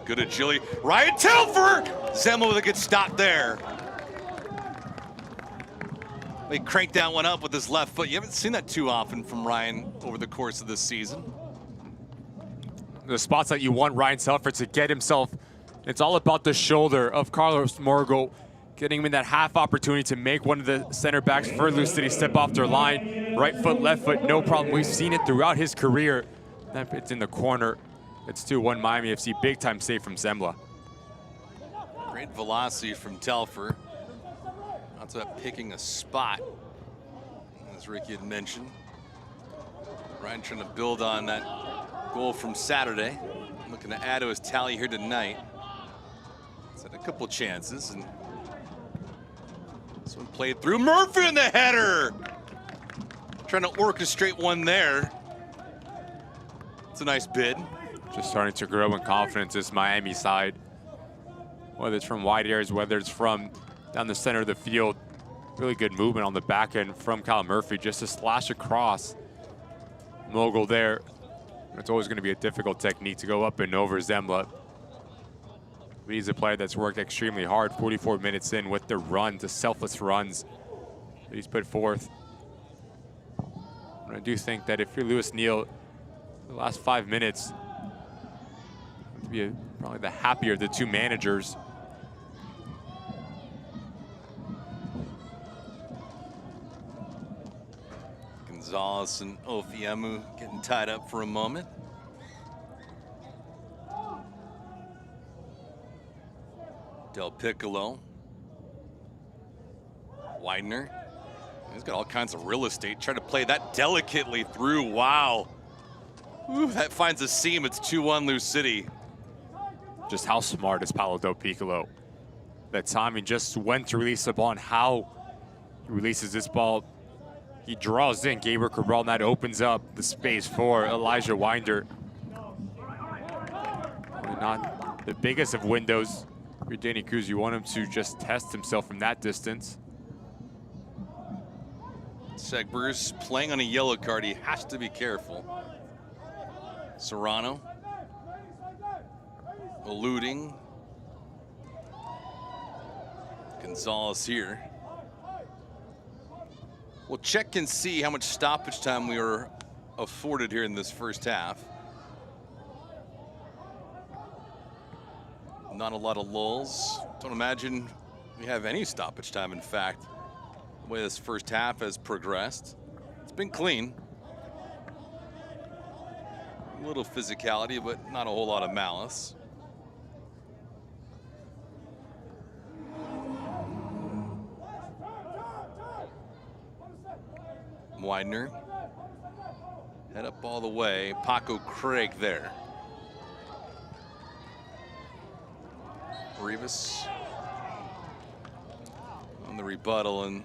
Speaker 1: good agility. Ryan Telfer! Zema with a good stop there. They cranked that one up with his left foot. You haven't seen that too often from Ryan over the course of this season.
Speaker 2: The spots that you want Ryan Telfer to get himself, it's all about the shoulder of Carlos Morgo, getting him in that half opportunity to make one of the center backs for Lou City step off their line. Right foot, left foot, no problem. We've seen it throughout his career. It's in the corner. It's 2-1 Miami FC. Big time save from Zembla.
Speaker 1: Great velocity from Telfer. Not about picking a spot, as Ricky had mentioned. Ryan trying to build on that goal from Saturday. Looking to add to his tally here tonight. He's had a couple chances, and this one played through. Murphy in the header! Trying to orchestrate one there. It's a nice bid.
Speaker 2: Just starting to grow in confidence, this Miami side. Whether it's from wide areas, whether it's from down the center of the field. Really good movement on the back end from Kyle Murphy, just to slash across. Mogul there. It's always going to be a difficult technique to go up and over Zembla. But he's a player that's worked extremely hard, 44 minutes in with the runs, the selfless runs that he's put forth. And I do think that if you're Lewis Neal, the last 5 minutes, to be probably the happier of the two managers.
Speaker 1: Gonzalez and Ofiemu getting tied up for a moment. Del Piccolo. Widener. He's got all kinds of real estate. Trying to play that delicately through. Wow. Ooh, that finds a seam. It's 2-1 Lou City.
Speaker 2: Just how smart is Paulo Del Piccolo? That timing, just when to release the ball and how he releases this ball. He draws in Gabriel Cabral, and that opens up the space for Elijah Winder. Not the biggest of windows for Danny Cruz. You want him to just test himself from that distance.
Speaker 1: Segbers playing on a yellow card. He has to be careful. Serrano. eluding. Gonzalez here. We'll check and see how much stoppage time we were afforded here in this first half. Not a lot of lulls. Don't imagine we have any stoppage time, in fact, the way this first half has progressed. It's been clean. A little physicality, but not a whole lot of malice. Widener. Head up all the way. Paco Craig there. Rivas on the rebuttal, and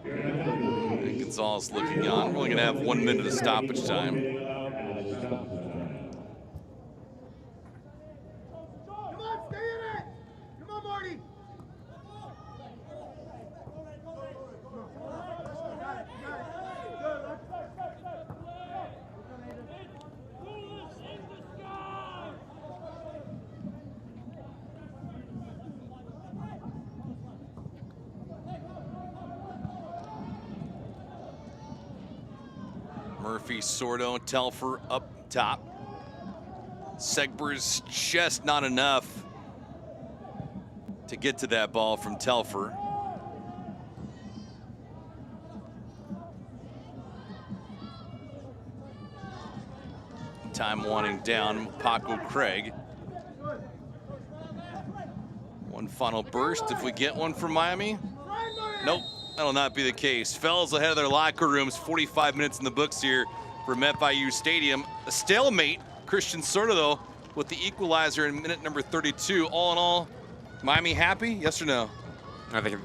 Speaker 1: Gonzalez looking on. We're only going to have 1 minute of stoppage time.
Speaker 9: Come on, stay in it. Come on, Marty.
Speaker 1: Murphy, Sordo, Telfer up top. Segber's just not enough to get to that ball from Telfer. Time winding down, Paco Craig. One final burst if we get one from Miami. Nope. That'll not be the case. Fellas ahead of their locker rooms. 45 minutes in the books here from FIU Stadium. A stalemate. Christian Sordo, though, with the equalizer in minute number 32. All in all, Miami happy? Yes or no?
Speaker 2: I think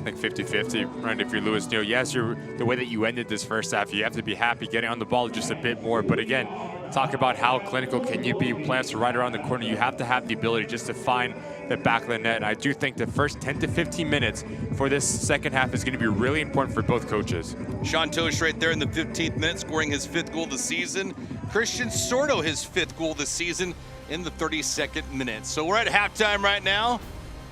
Speaker 2: 50-50, right? If you're Louis Neal, yes, the way that you ended this first half, you have to be happy getting on the ball just a bit more. But again, talk about how clinical can you be. Plants are right around the corner. You have to have the ability just to find the back of the net. And I do think the first 10 to 15 minutes for this second half is going to be really important for both coaches.
Speaker 1: Sean Tosh right there in the 15th minute, scoring his 5th goal of the season. Christian Sordo, his 5th goal of the season in the 32nd minute. So we're at halftime right now.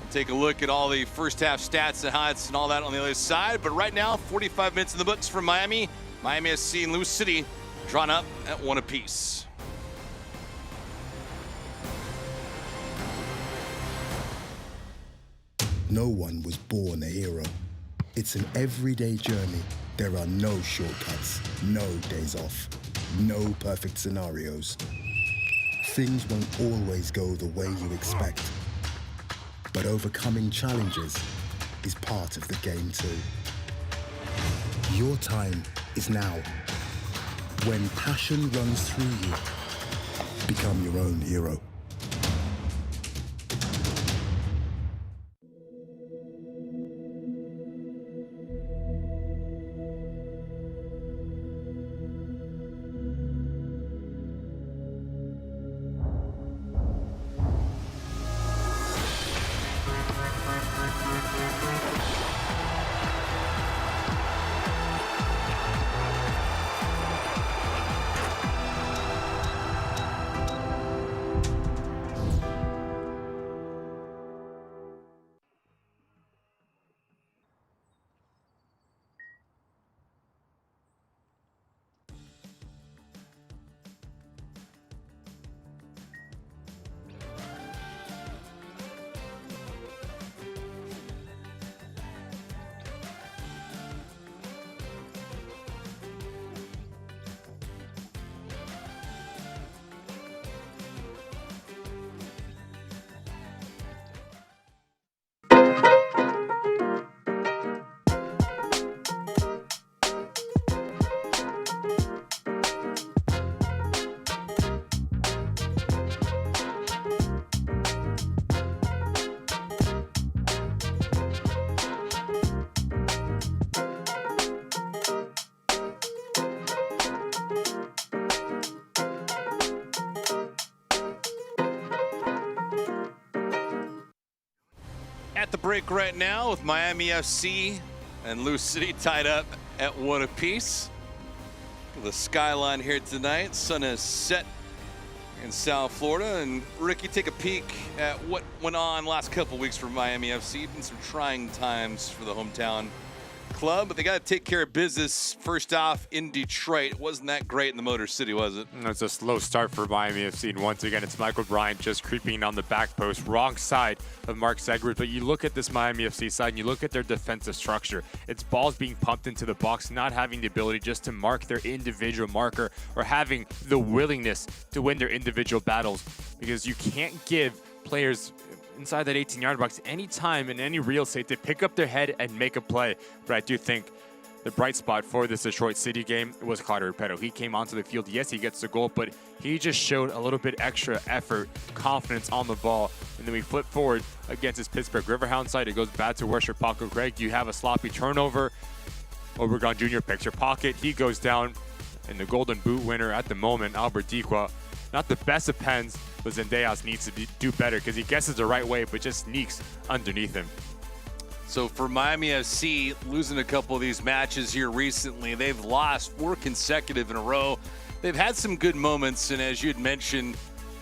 Speaker 1: We'll take a look at all the first half stats and highlights and all that on the other side. But right now, 45 minutes in the books for Miami. Miami SC and Louis City drawn up at 1 apiece.
Speaker 13: No one was born a hero. It's an everyday journey. There are no shortcuts, no days off, no perfect scenarios. Things won't always go the way you expect. But overcoming challenges is part of the game too. Your time is now. When passion runs through you, become your own hero.
Speaker 1: At the break right now with Miami FC and Louis City tied up at 1 apiece. The skyline here tonight. Sun has set in South Florida. And Ricky, take a peek at what went on last couple weeks for Miami FC. Been some trying times for the hometown club, but they got to take care of business first off in Detroit. It wasn't that great in the Motor City, was it?
Speaker 2: It's a slow start for Miami FC, and once again, it's Michael Bryant just creeping on the back post, wrong side of Mark Segers. But you look at this Miami FC side, and you look at their defensive structure. It's balls being pumped into the box, not having the ability just to mark their individual marker or having the willingness to win their individual battles, because you can't give players inside that 18-yard box any time in any real estate to pick up their head and make a play. But I do think the bright spot for this Detroit City game was Claudio Repetto. He came onto the field. Yes, he gets the goal, but he just showed a little bit extra effort, confidence on the ball. And then we flip forward against his Pittsburgh Riverhound side. It goes back to worship Paco Craig. You have a sloppy turnover. Obregon Jr. picks your pocket. He goes down. And the Golden Boot winner at the moment, Albert Diqua, not the best of pens, but Zendejas needs to do better because he guesses the right way, but just sneaks underneath him.
Speaker 1: So for Miami FC, losing a couple of these matches here recently, they've lost 4 consecutive in a row. They've had some good moments, and as you had mentioned,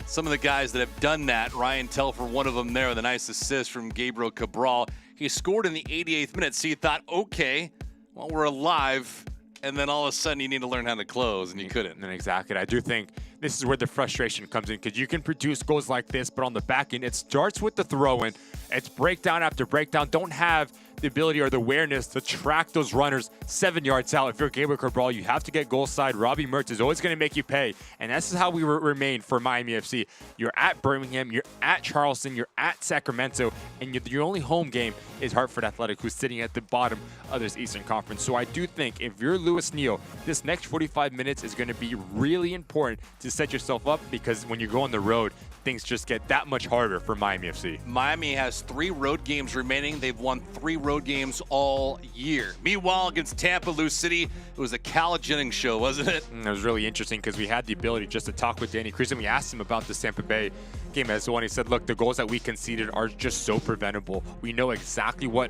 Speaker 1: some of the guys that have done that, Ryan Telfer, one of them there with a nice assist from Gabriel Cabral. He scored in the 88th minute, so you thought, okay, well, we're alive. And then all of a sudden you need to learn how to close, and you couldn't.
Speaker 2: And exactly. I do think this is where the frustration comes in, because you can produce goals like this, but on the back end, it starts with the throw-in. It's breakdown after breakdown. Don't have the ability or the awareness to track those runners 7 yards out. If you're Gabriel Cabral, you have to get goal side. Robbie Mertz is always going to make you pay. And this is how we remain for Miami FC. You're at Birmingham, you're at Charleston, you're at Sacramento, and your only home game is Hartford Athletic, who's sitting at the bottom of this Eastern Conference. So I do think if you're Luis Neal, this next 45 minutes is going to be really important to set yourself up, because when you go on the road, things just get that much harder for Miami FC.
Speaker 1: Miami has 3 road games remaining. They've won 3 road games all year. Meanwhile, against Tampa, Lou City, it was a Cal Jennings show, wasn't it?
Speaker 2: It was really interesting because we had the ability just to talk with Danny Cruz, and we asked him about the Tampa Bay game as well. And he said, look, the goals that we conceded are just so preventable. We know exactly what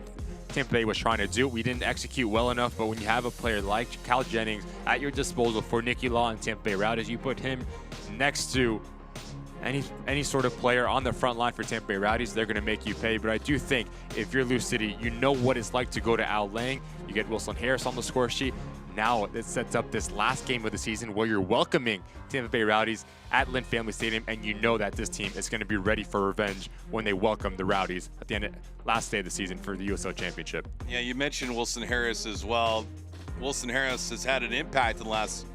Speaker 2: Tampa Bay was trying to do. We didn't execute well enough, but when you have a player like Cal Jennings at your disposal for Nicky Law and Tampa Bay Rowdies, you put him next to any sort of player on the front line for Tampa Bay Rowdies, they're going to make you pay. But I do think if you're Lou City, you know what it's like to go to Al Lang. You get Wilson Harris on the score sheet. Now it sets up this last game of the season where you're welcoming Tampa Bay Rowdies at Lynn Family Stadium, and you know that this team is going to be ready for revenge when they welcome the Rowdies at the end of last day of the season for the USL Championship.
Speaker 1: Yeah, you mentioned Wilson Harris as well. Wilson Harris has had an impact in the last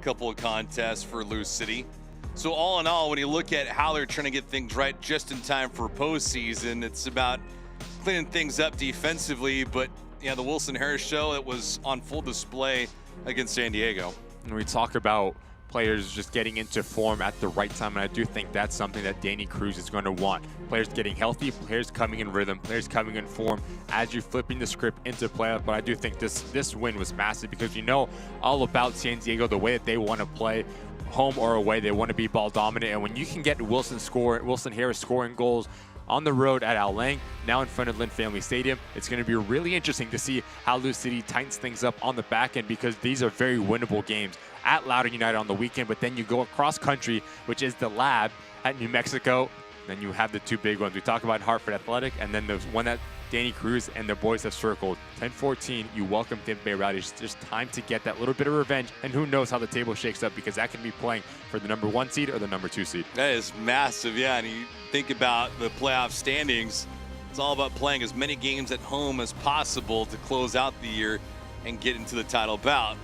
Speaker 1: couple of contests for Lou City. So all in all, when you look at how they're trying to get things right just in time for postseason, it's about cleaning things up defensively. But yeah, the Wilson Harris show, that was on full display against San Diego.
Speaker 2: And we talk about players just getting into form at the right time, and I do think that's something that Danny Cruz is going to want. Players getting healthy, players coming in rhythm, players coming in form as you're flipping the script into playoff. But I do think this win was massive, because you know all about San Diego, the way that they want to play, home or away, they want to be ball dominant. And when you can get Wilson Harris scoring goals on the road at Al Lang, now in front of Lynn Family Stadium, it's going to be really interesting to see how Lou City tightens things up on the back end, because these are very winnable games at Loudoun United on the weekend. But then you go across country, which is the Lab at New Mexico. Then you have the 2 big ones. We talk about Hartford Athletic, and then the one that Danny Cruz and the boys have circled. 10-14, you welcome Tampa Bay Rowdies. Just time to get that little bit of revenge, and who knows how the table shakes up, because that can be playing for the number 1 seed or the number 2 seed.
Speaker 1: That is massive, yeah. And you think about the playoff standings, it's all about playing as many games at home as possible to close out the year and get into the title bout.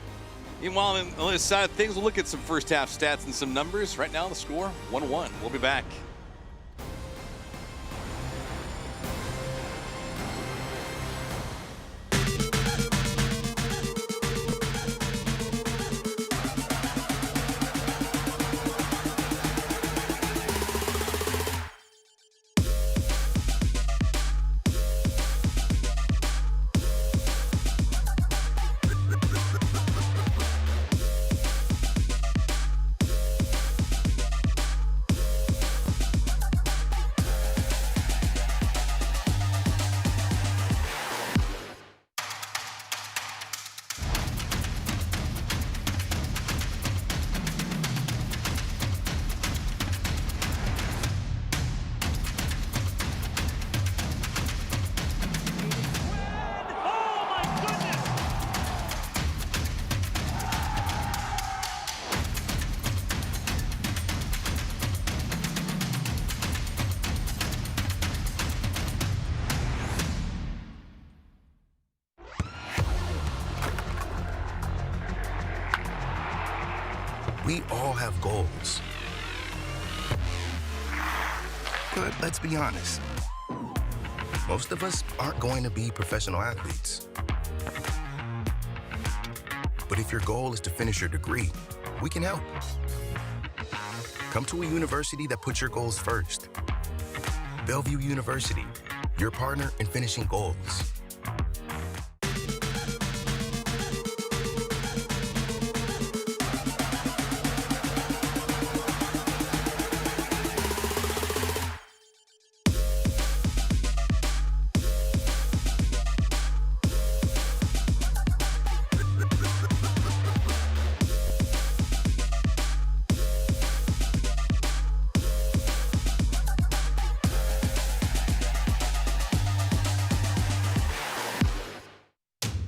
Speaker 1: Meanwhile, on the other side of things, we'll look at some first half stats and some numbers. Right now, the score, 1-1. We'll be back.
Speaker 14: We all have goals. But let's be honest. Most of us aren't going to be professional athletes. But if your goal is to finish your degree, we can help. Come to a university that puts your goals first. Bellevue University, your partner in finishing goals.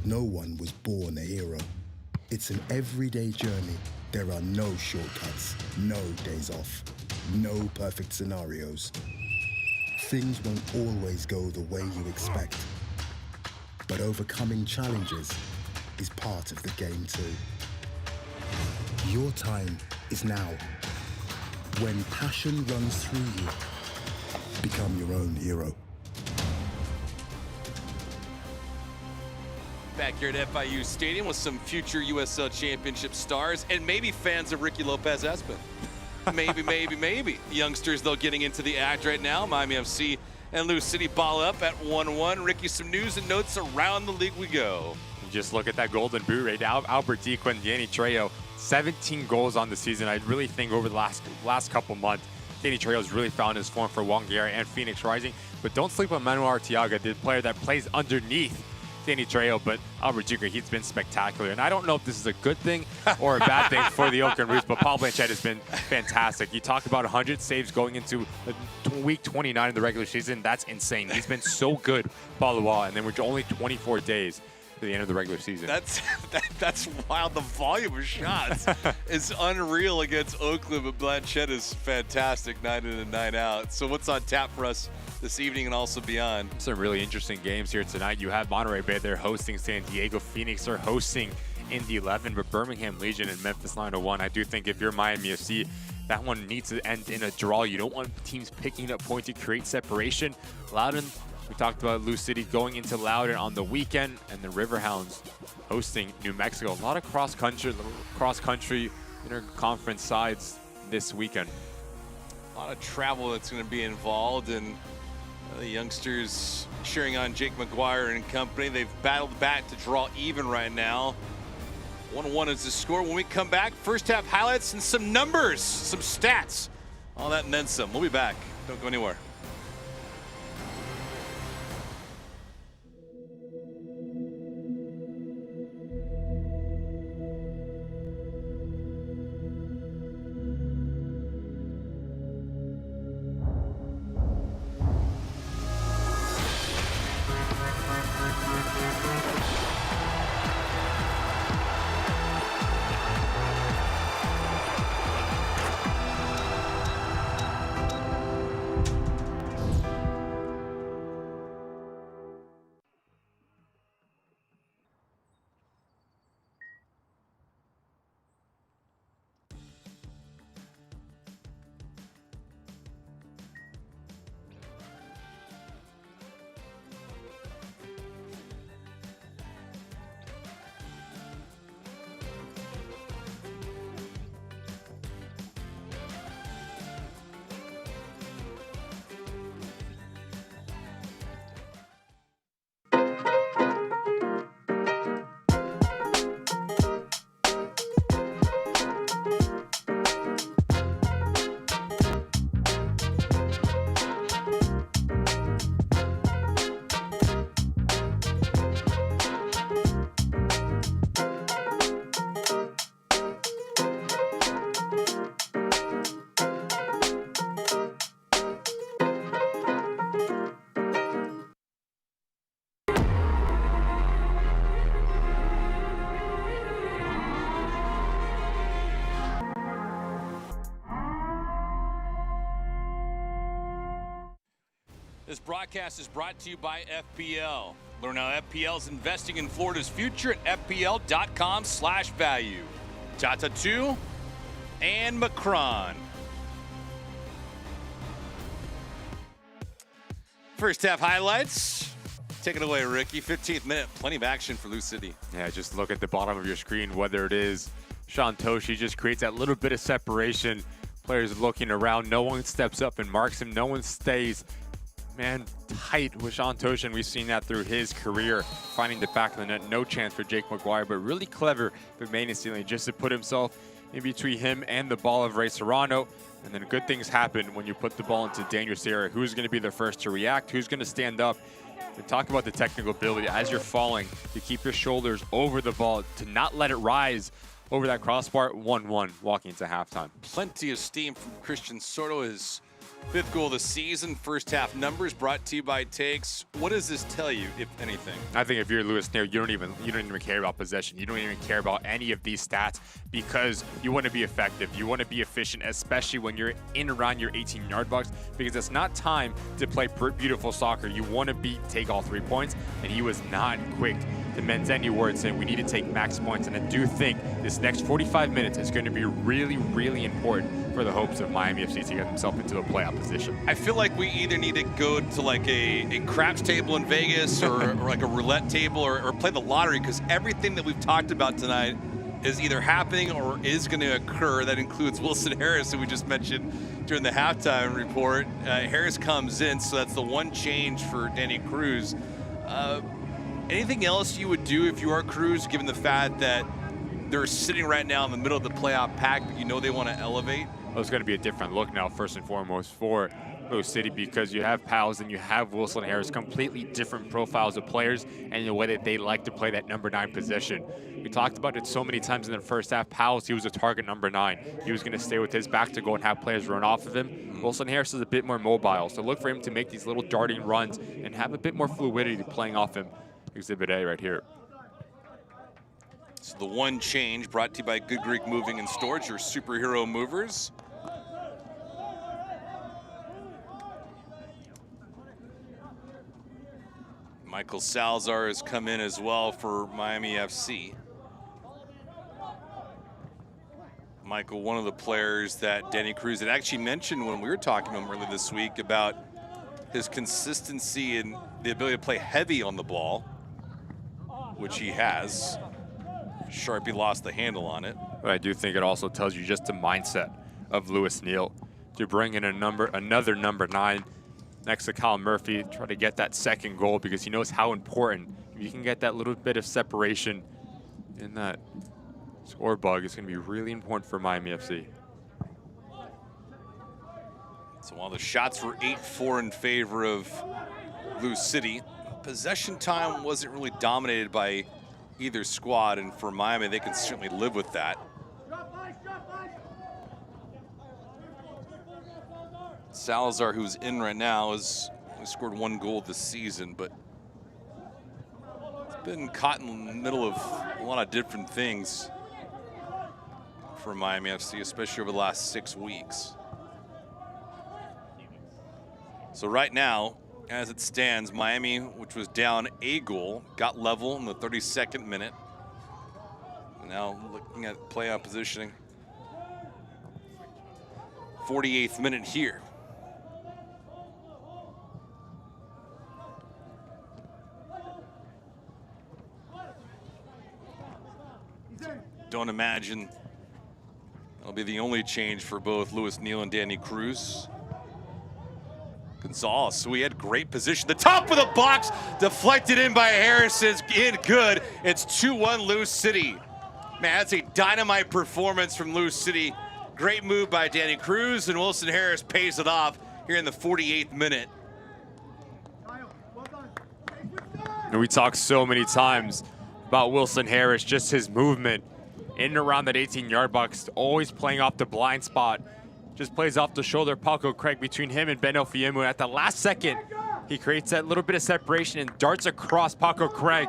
Speaker 13: No one was born a hero. It's an everyday journey. There are no shortcuts, no days off, no perfect scenarios. Things won't always go the way you expect. But overcoming challenges is part of the game too. Your time is now. When passion runs through you, become your own hero.
Speaker 1: Back here at FIU Stadium with some future USL Championship stars and maybe fans of Ricky Lopez-Espin. Maybe. Youngsters, though, getting into the act right now. Miami FC and Lou City ball up at 1-1. Ricky, some news and notes around the league we go.
Speaker 2: Just look at that golden boot rate. Albert Dico and Danny Trejo, 17 goals on the season. I really think over the last couple months, Danny Trejo's really found his form for Wangari and Phoenix Rising. But don't sleep on Manuel Arteaga, the player that plays underneath Danny Trejo, but Albert Dico, he's been spectacular. And I don't know if this is a good thing or a bad thing for the Oakland Roots, but Paul Blanchett has been fantastic. You talk about 100 saves going into week 29 of the regular season. That's insane. He's been so good, Balua, and then we're only 24 days to the end of the regular season.
Speaker 1: That's wild. The volume of shots is unreal against Oakland, but Blanchett is fantastic, 9 in and 9 out. So what's on tap for us this evening and also beyond?
Speaker 2: Some really interesting games here tonight. You have Monterey Bay, they're hosting San Diego. Phoenix are hosting Indy 11, but Birmingham Legion and Memphis 901. I do think if you're Miami FC, that one needs to end in a draw. You don't want teams picking up points to create separation. Loudoun, we talked about Lou City going into Loudoun on the weekend, and the Riverhounds hosting New Mexico. A lot of cross-country interconference sides this weekend.
Speaker 1: A lot of travel that's going to be involved, and the youngsters cheering on Jake McGuire and company. They've battled back to draw even right now. 1-1 is the score. When we come back, first half highlights and some numbers, some stats. All that and then some. We'll be back. Don't go anywhere. This broadcast is brought to you by FPL. Learn how FPL is investing in Florida's future at FPL.com/value. Tata 2, and Macron. First half highlights. Take it away, Ricky. 15th minute, plenty of action for Lou City.
Speaker 2: Yeah, just look at the bottom of your screen, whether it is Sean Toshi just creates that little bit of separation. Players looking around, no one steps up and marks him. No one stays, man, tight with Sean Toshi, and we've seen that through his career, finding the back of the net. No chance for Jake Maguire, but really clever for Maine Stealing just to put himself in between him and the ball of Ray Serrano. And then good things happen when you put the ball into dangerous area. Who's going to be the first to react? Who's going to stand up? And talk about the technical ability as you're falling to keep your shoulders over the ball, to not let it rise over that crossbar. 1-1 walking into halftime.
Speaker 1: Plenty of steam from Christian Soto, his 5th goal of the season. First half numbers brought to you by Takes. What does this tell you, if anything?
Speaker 2: I think if you're Lewis Neal, you don't even care about possession. You don't even care about any of these stats, because you want to be effective. You want to be efficient, especially when you're in around your 18-yard box, because it's not time to play beautiful soccer. You want to take all 3 points, and he was not quick to men's any word saying we need to take max points. And I do think this next 45 minutes is going to be really, really important for the hopes of Miami FC to get themselves into a playoff position.
Speaker 1: I feel like we either need to go to like a craps table in Vegas or like a roulette table or play the lottery, because everything that we've talked about tonight is either happening or is going to occur. That includes Wilson Harris, who we just mentioned during the halftime report. Harris comes in, so that's the one change for Danny Cruz. Anything else you would do if you are Cruz, given the fact that they're sitting right now in the middle of the playoff pack, but you know they want to elevate?
Speaker 2: Well, it's going to be a different look now, first and foremost, for Lou City, because you have Pals and you have Wilson Harris, completely different profiles of players and the way that they like to play that number 9 position. We talked about it so many times in the first half. Pals, he was a target number 9. He was going to stay with his back to go and have players run off of him. Wilson Harris is a bit more mobile, so look for him to make these little darting runs and have a bit more fluidity playing off him. Exhibit A right here.
Speaker 1: So the one change brought to you by Good Greek Moving and Storage, your superhero movers. Michael Salazar has come in as well for Miami FC. Michael, one of the players that Danny Cruz had actually mentioned when we were talking to him earlier this week about his consistency and the ability to play heavy on the ball, which he has. Sharpie lost the handle on it.
Speaker 2: But I do think it also tells you just the mindset of Lewis Neal to bring in another number 9 next to Kyle Murphy, try to get that second goal, because he knows how important, if you can get that little bit of separation in that score bug, it's going to be really important for Miami FC.
Speaker 1: So while the shots were 8-4 in favor of Lou City, possession time wasn't really dominated by either squad, and for Miami, they can certainly live with that. Salazar, who's in right now, has scored 1 goal this season, but it's been caught in the middle of a lot of different things for Miami FC, especially over the last 6 weeks. So right now, as it stands, Miami, which was down a goal, got level in the 32nd minute. Now looking at playoff positioning. 48th minute here. Don't imagine that'll be the only change for both Lewis Neal and Danny Cruz. Gonzalez, so he had great position. The top of the box, deflected in by Harris, is in good. It's 2-1 Lou City. Man, that's a dynamite performance from Lou City. Great move by Danny Cruz, and Wilson Harris pays it off here in the 48th minute.
Speaker 2: And we talked so many times about Wilson Harris, just his movement in and around that 18-yard box, always playing off the blind spot. Just plays off the shoulder, Paco Craig, between him and Ben Ofiemu. At the last second, he creates that little bit of separation and darts across Paco Craig.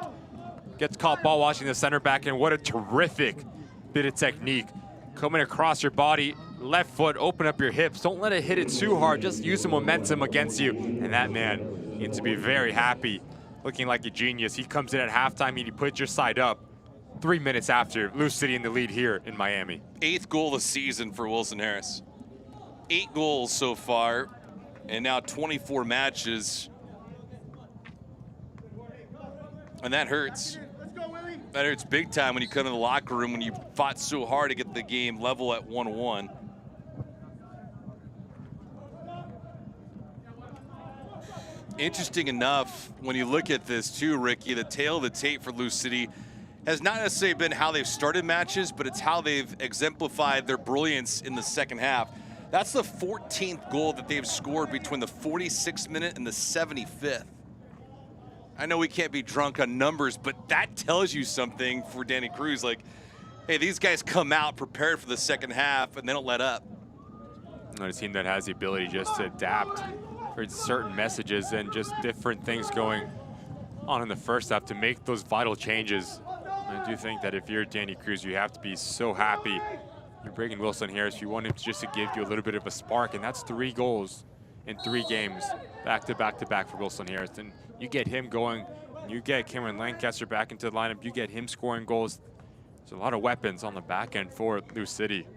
Speaker 2: Gets caught ball watching the center back, and what a terrific bit of technique. Coming across your body, left foot, open up your hips. Don't let it hit it too hard. Just use the momentum against you. And that man needs to be very happy, looking like a genius. He comes in at halftime and he puts your side up. 3 minutes after Lou City in the lead here in Miami.
Speaker 1: 8th goal of the season for Wilson Harris. 8 goals so far, and now 24 matches. And that hurts. That hurts big time when you come in the locker room when you fought so hard to get the game level at 1-1. Interesting enough, when you look at this too, Ricky, the tail of the tape for Lou City has not necessarily been how they've started matches, but it's how they've exemplified their brilliance in the second half. That's the 14th goal that they've scored between the 46th minute and the 75th. I know we can't be drunk on numbers, but that tells you something for Danny Cruz. Like, hey, these guys come out prepared for the second half and they don't let up.
Speaker 2: Not a team that has the ability just to adapt for certain messages and just different things going on in the first half to make those vital changes. And I do think that if you're Danny Cruz, you have to be so happy you're bringing Wilson Harris. You want him just to give you a little bit of a spark, and that's 3 goals in 3 games, back to back to back for Wilson Harris. And you get him going, you get Cameron Lancaster back into the lineup, you get him scoring goals. There's a lot of weapons on the back end for Lou City.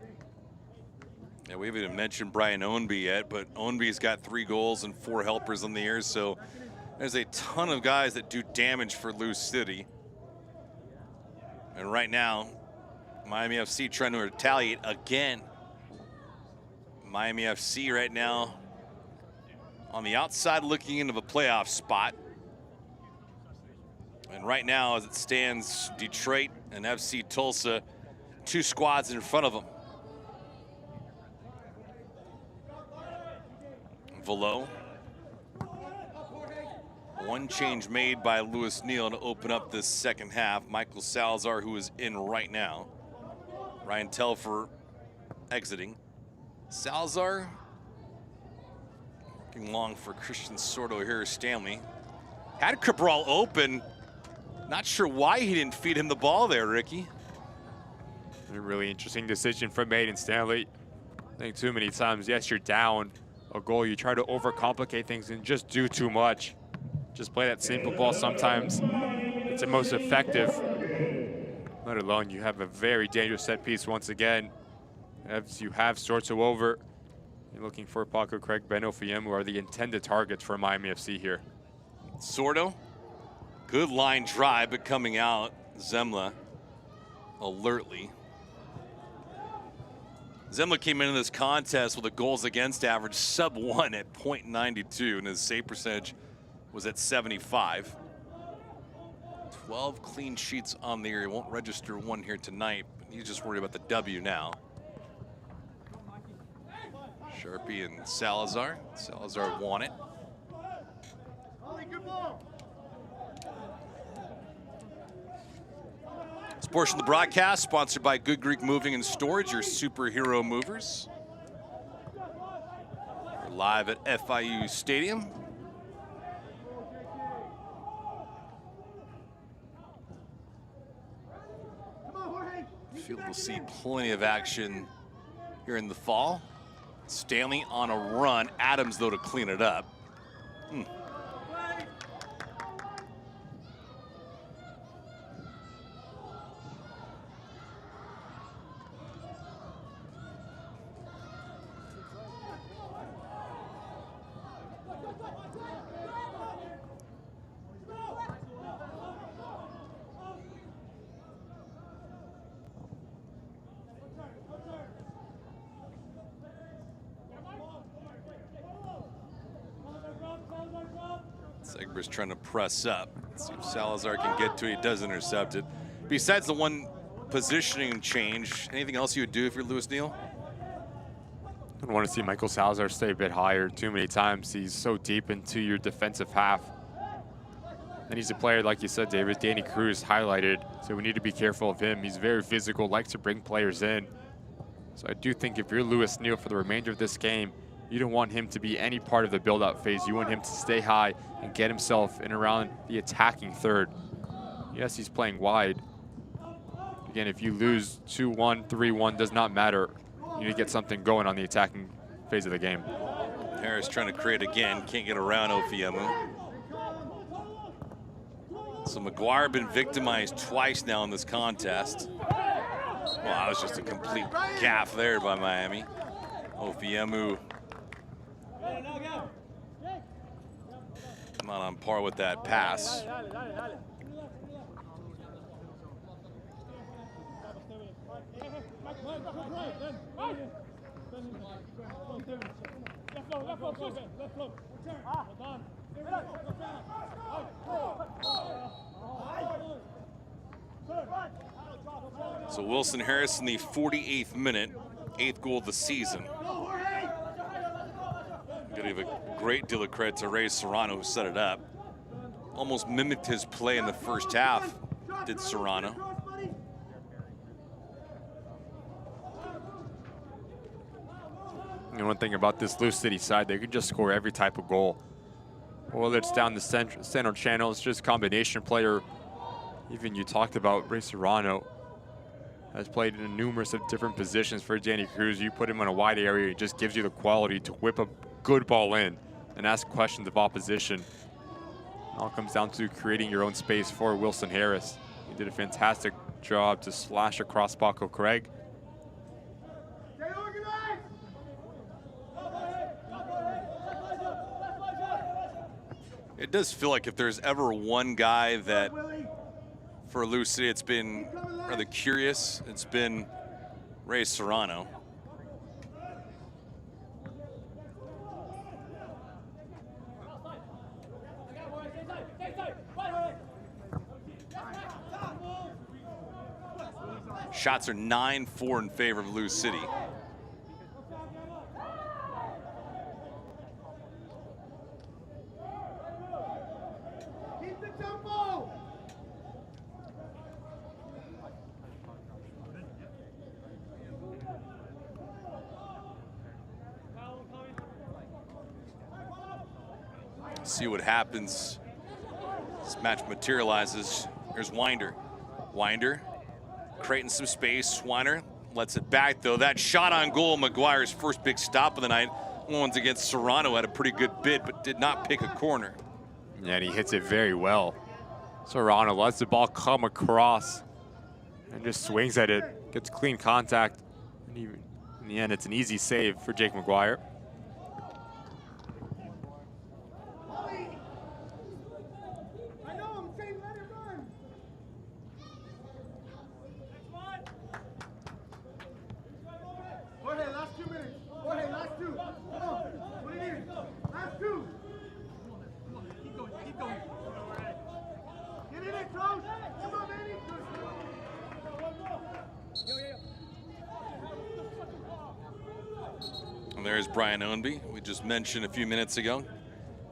Speaker 1: Yeah, we haven't even mentioned Brian Ownby yet, but Ownby's got 3 goals and 4 helpers on the air, so there's a ton of guys that do damage for Lou City. And right now, Miami FC trying to retaliate again. Miami FC right now on the outside looking into a playoff spot. And right now, as it stands, Detroit and FC Tulsa, 2 squads in front of them. Velo. 1 change made by Louis Neal to open up this second half. Michael Salazar, who is in right now. Ryan Telfer exiting. Salazar working long for Christian Sordo here. Stanley had Cabral open. Not sure why he didn't feed him the ball there, Ricky.
Speaker 2: A really interesting decision from Maiden Stanley. I think too many times, yes, you're down a goal, you try to overcomplicate things and just do too much. Just play that simple ball. Sometimes it's the most effective. Let alone you have a very dangerous set piece once again. As you have Sorto over, you're looking for Paco Craig, Beno Fiem, who are the intended targets for Miami FC here.
Speaker 1: Sordo, good line drive, but coming out, Zemla alertly. Zemla came into this contest with a goals against average sub-1 at .92, and his save percentage was at 75. 12 clean sheets on the year. He won't register 1 here tonight, but he's just worried about the W now. Sharpie and Salazar. Salazar won it. This portion of the broadcast sponsored by Good Greek Moving and Storage, your superhero movers. We're live at FIU Stadium. Field will see plenty of action here in the fall. Stanley on a run. Adams, though, to clean it up. Segber's trying to press up. Let's see if Salazar can get to it. He does intercept it. Besides the one positioning change, anything else you would do if you're Louis Neal?
Speaker 2: I want to see Michael Salazar stay a bit higher. Too many times he's so deep into your defensive half. And he's a player, like you said, David, Danny Cruz highlighted, so we need to be careful of him. He's very physical, likes to bring players in. So I do think if you're Louis Neal for the remainder of this game, you don't want him to be any part of the build-out phase. You want him to stay high and get himself in around the attacking third. Yes, he's playing wide. Again, if you lose 2-1, 3-1, does not matter. You need to get something going on the attacking phase of the game.
Speaker 1: Harris trying to create again. Can't get around Ofiemu. So McGuire been victimized twice now in this contest. Well, that was just a complete gaff there by Miami. Ofiemu not on par with that pass. So Wilson Harris in the 48th minute, 8th goal of the season. Gotta give a great deal of credit to Ray Serrano who set it up. Almost mimicked his play in the first half, did Serrano.
Speaker 2: And one thing about this Lou City side, they could just score every type of goal. Whether it's down the center channel, it's just combination player. Even you talked about Ray Serrano has played in numerous of different positions for Danny Cruz. You put him in a wide area, it just gives you the quality to whip a good ball in and ask questions of opposition. It all comes down to creating your own space for Wilson Harris. He did a fantastic job to slash across Paco Craig.
Speaker 1: It does feel like if there's ever one guy that, for Lou City, it's been rather curious, it's been Ray Serrano. Shots are 9-4 in favor of Lou City. See what happens. This match materializes. Here's Winder. Winder creating some space. Weiner lets it back though. That shot on goal, McGuire's first big stop of the night. One's against Serrano, had a pretty good bid, but did not pick a corner.
Speaker 2: Yeah, and he hits it very well. Serrano lets the ball come across and just swings at it. Gets clean contact. And even in the end, it's an easy save for Jake McGuire.
Speaker 1: And there's Brian Ownby, we just mentioned a few minutes ago,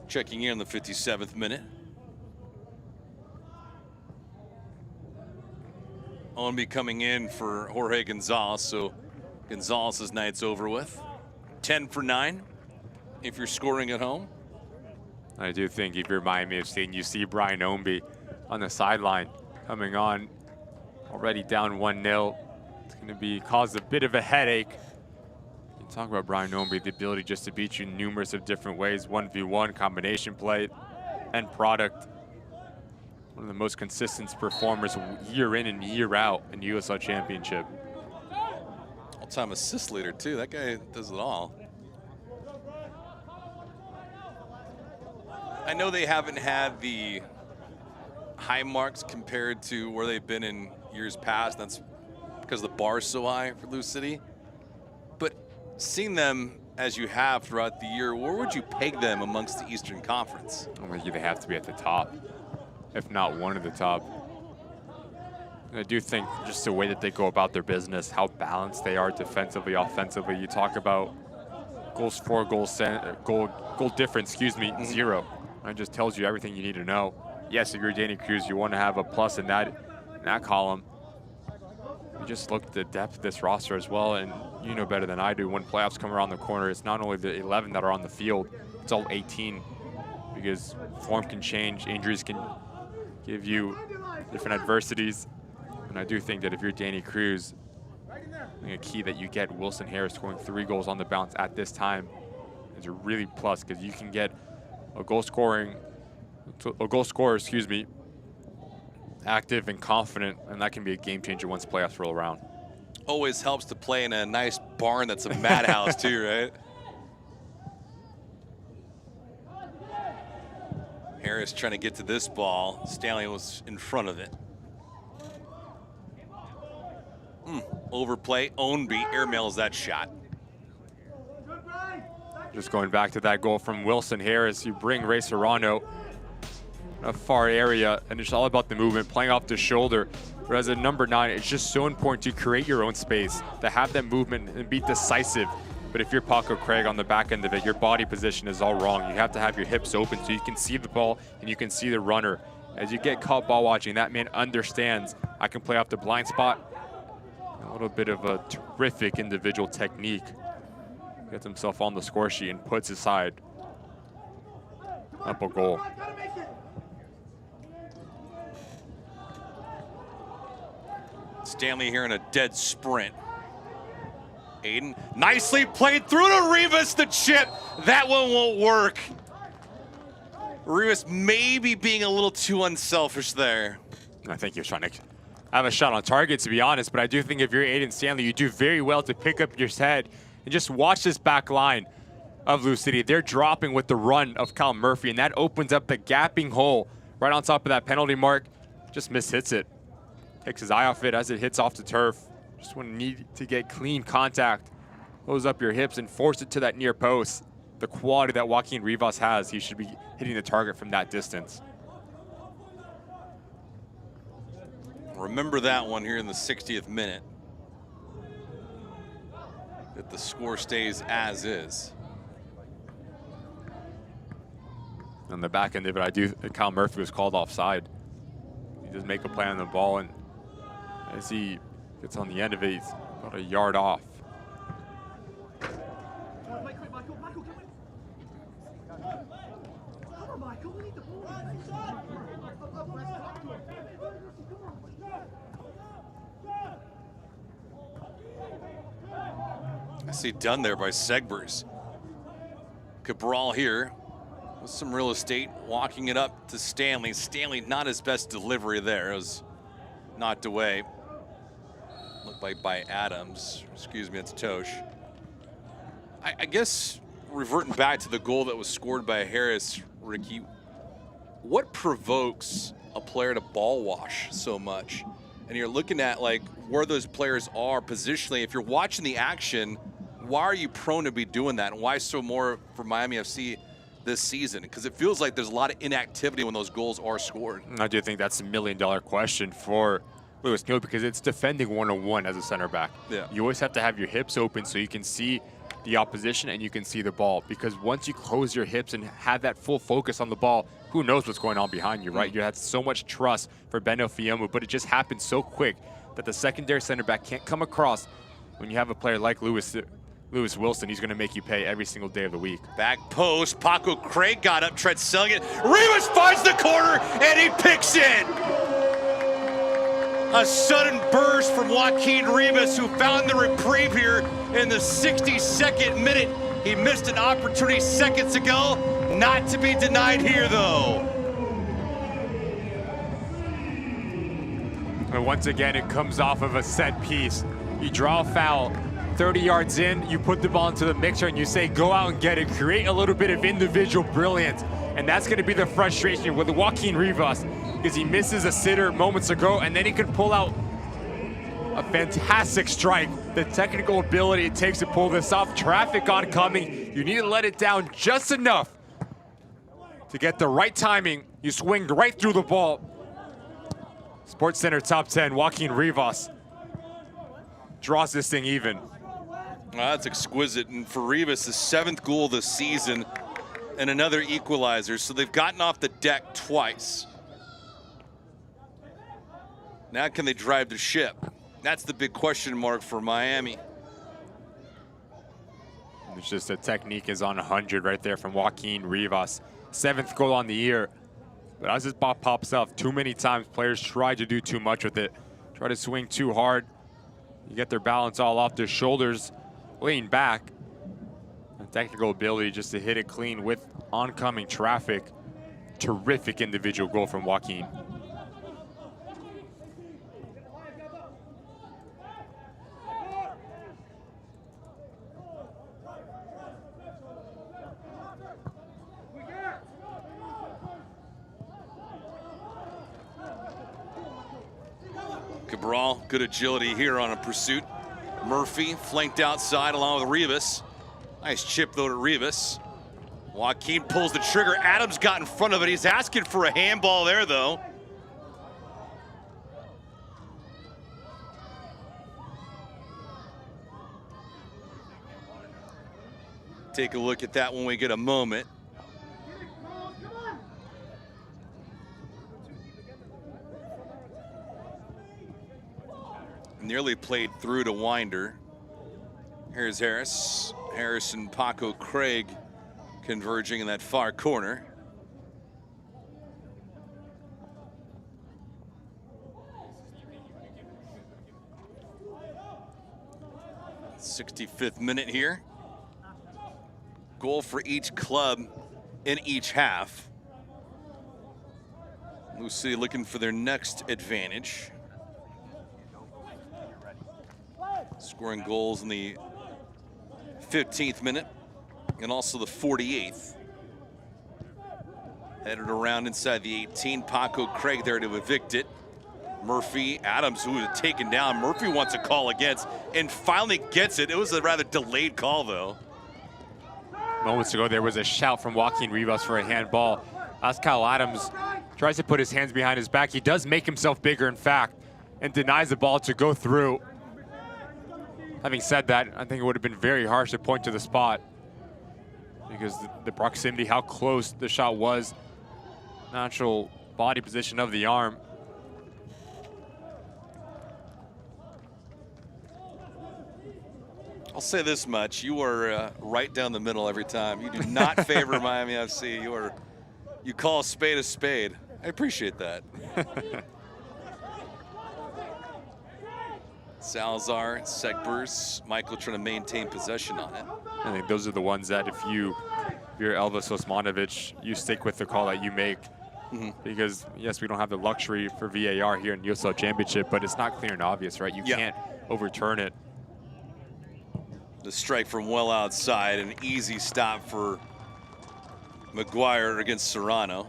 Speaker 1: checking in the 57th minute. Ownby coming in for Jorge Gonzalez, so Gonzalez's night's over with. 10 for 9 if you're scoring at home.
Speaker 2: I do think if you're Miami FC and you see Brian Ownby on the sideline coming on, already down 1-0, it's going to be cause a bit of a headache. You talk about Brian Ownby, the ability just to beat you numerous of different ways, 1v1, combination play, end product. One of the most consistent performers year in and year out in USL Championship.
Speaker 1: All-time assist leader too, that guy does it all. I know they haven't had the high marks compared to where they've been in years past. That's because the bar's so high for Lou City. But seeing them as you have throughout the year, where would you peg them amongst the Eastern Conference?
Speaker 2: I think they have to be at the top, if not one of the top. And I do think just the way that they go about their business, how balanced they are defensively, offensively. You talk about goals for, goal difference, excuse me, 0. It just tells you everything you need to know. Yes, if you're Danny Cruz, you want to have a plus in that column. You just look at the depth of this roster as well, and you know better than I do, when playoffs come around the corner, it's not only the 11 that are on the field, it's all 18, because form can change, injuries can give you different adversities. And I do think that if you're Danny Cruz, I think a key that you get Wilson Harris scoring 3 goals on the bounce at this time is a really plus, because you can get a goal scorer, excuse me, active and confident, and that can be a game changer once playoffs roll around.
Speaker 1: Always helps to play in a nice barn that's a madhouse too, right? Harris trying to get to this ball. Stanley was in front of it. Overplay, Ownby airmails that shot.
Speaker 2: Just going back to that goal from Wilson Harris, you bring Ray Serrano a far area, and it's all about the movement, playing off the shoulder. But as a number 9, it's just so important to create your own space, to have that movement and be decisive. But if you're Paco Craig on the back end of it, your body position is all wrong. You have to have your hips open so you can see the ball and you can see the runner. As you get caught ball watching, that man understands I can play off the blind spot. A little bit of a terrific individual technique. Gets himself on the score sheet and puts his side up a goal.
Speaker 1: Stanley here in a dead sprint. Aiden nicely played through to Rivas, the chip. That one won't work. Rivas maybe being a little too unselfish there.
Speaker 2: I think he was trying to have a shot on target, to be honest, but I do think if you're Aiden Stanley, you do very well to pick up your head and just watch this back line of Lou City. They're dropping with the run of Kyle Murphy, and that opens up the gapping hole right on top of that penalty mark. Just mishits it. Takes his eye off it as it hits off the turf. Just want to need to get clean contact. Close up your hips and force it to that near post. The quality that Joaquin Rivas has, he should be hitting the target from that distance.
Speaker 1: Remember that one here in the 60th minute. That the score stays as is.
Speaker 2: On the back end of it, Kyle Murphy was called offside. He does make a play on the ball, and as he gets on the end of it, he's about a yard off.
Speaker 1: I see done there by Segbers. Cabral here with some real estate, walking it up to Stanley. Stanley, not his best delivery there. It was knocked away. Looked like by Adams. Excuse me, it's Tosh. I guess reverting back to the goal that was scored by Harris, Ricky, what provokes a player to ball wash so much? And you're looking at like where those players are positionally. If you're watching the action, why are you prone to be doing that? And why so more for Miami FC this season? Because it feels like there's a lot of inactivity when those goals are scored.
Speaker 2: I do think that's $1 million question for Lewis Neal, because it's defending one-on-one as a center back.
Speaker 1: Yeah.
Speaker 2: You always have to have your hips open so you can see the opposition and you can see the ball, because once you close your hips and have that full focus on the ball, who knows what's going on behind you, right? You have so much trust for Beno Fiomu, but it just happens so quick that the secondary center back can't come across. When you have a player like Lewis Wilson, he's going to make you pay every single day of the week.
Speaker 1: Back post, Paco Craig got up, tried selling it. Rivas finds the corner, and he picks it. A sudden burst from Joaquin Rivas, who found the reprieve here in the 62nd minute. He missed an opportunity seconds ago. Not to be denied here, though.
Speaker 2: And once again, it comes off of a set piece. You draw a foul, 30 yards in, you put the ball into the mixer and you say, go out and get it, create a little bit of individual brilliance. And that's going to be the frustration with Joaquin Rivas, because he misses a sitter moments ago, and then he can pull out a fantastic strike. The technical ability it takes to pull this off. Traffic oncoming. You need to let it down just enough to get the right timing. You swing right through the ball. Sports Center top 10, Joaquin Rivas draws this thing even.
Speaker 1: That's exquisite. And for Rivas, his 7th goal this season and another equalizer. So they've gotten off the deck twice. Now can they drive the ship? That's the big question mark for Miami.
Speaker 2: It's just the technique is on 100 right there from Joaquin Rivas. 7th goal on the year. But as this ball pops up, too many times players try to do too much with it. Try to swing too hard. You get their balance all off their shoulders, lean back. And technical ability just to hit it clean with oncoming traffic. Terrific individual goal from Joaquin.
Speaker 1: brawl. Good agility here on a pursuit. Murphy flanked outside along with Rivas. Nice chip though to Rivas. Joaquin pulls the trigger. Adams got in front of it. He's asking for a handball there though. Take a look at that when we get a moment. Nearly played through to Winder. Here's Harris. Harris and Paco Craig converging in that far corner. '65th minute here. Goal for each club in each half. Lucy looking for their next advantage. Scoring goals in the 15th minute and also the 48th. Headed around inside the 18. Paco Craig there to evict it. Murphy, Adams, who was taken down. Murphy wants a call against and finally gets it. It was a rather delayed call though.
Speaker 2: Moments ago, there was a shout from Joaquin Rivas for a handball. As Kyle Adams tries to put his hands behind his back, he does make himself bigger, in fact, and denies the ball to go through. Having said that, I think it would have been very harsh to point to the spot because the proximity, how close the shot was, natural body position of the arm.
Speaker 1: I'll say this much, you are right down the middle every time. You do not favor Miami FC. You call a spade a spade. I appreciate that. Salazar, Segbers, Michael trying to maintain possession on it.
Speaker 2: I think those are the ones that if you're Elvis Osmanovic, you stick with the call that you make. Because yes, we don't have the luxury for VAR here in USL Championship, but it's not clear and obvious, right? You can't overturn it.
Speaker 1: The strike from well outside, an easy stop for McGuire against Serrano.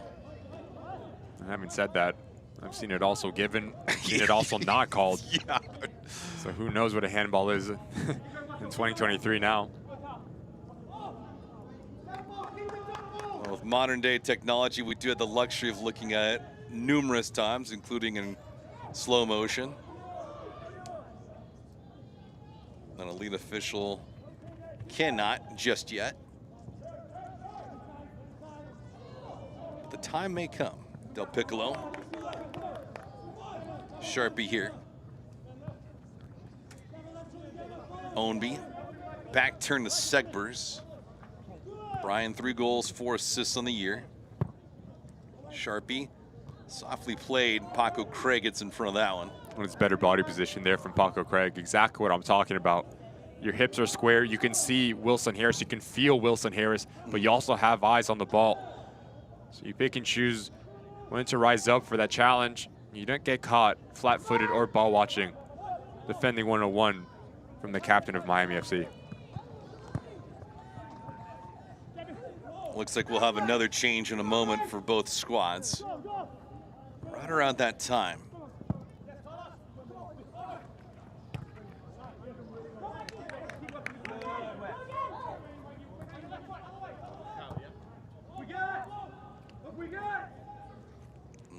Speaker 2: And having said that, I've seen it also given, seen it also not called.
Speaker 1: Yeah.
Speaker 2: So who knows what a handball is in 2023 now.
Speaker 1: Well, with modern day technology, we do have the luxury of looking at it numerous times, including in slow motion. An elite official cannot just yet. But the time may come. Del Piccolo. Sharpie here. Ownby. Back turn to Segbers. Brian, 3 goals, 4 assists on the year. Sharpie. Softly played. Paco Craig gets in front of that one.
Speaker 2: Well, it's better body position there from Paco Craig. Exactly what I'm talking about. Your hips are square. You can see Wilson Harris. You can feel Wilson Harris, but you also have eyes on the ball. So you pick and choose when to rise up for that challenge. You don't get caught flat-footed or ball watching. Defending 101 from the captain of Miami FC.
Speaker 1: Looks like we'll have another change in a moment for both squads. Right around that time.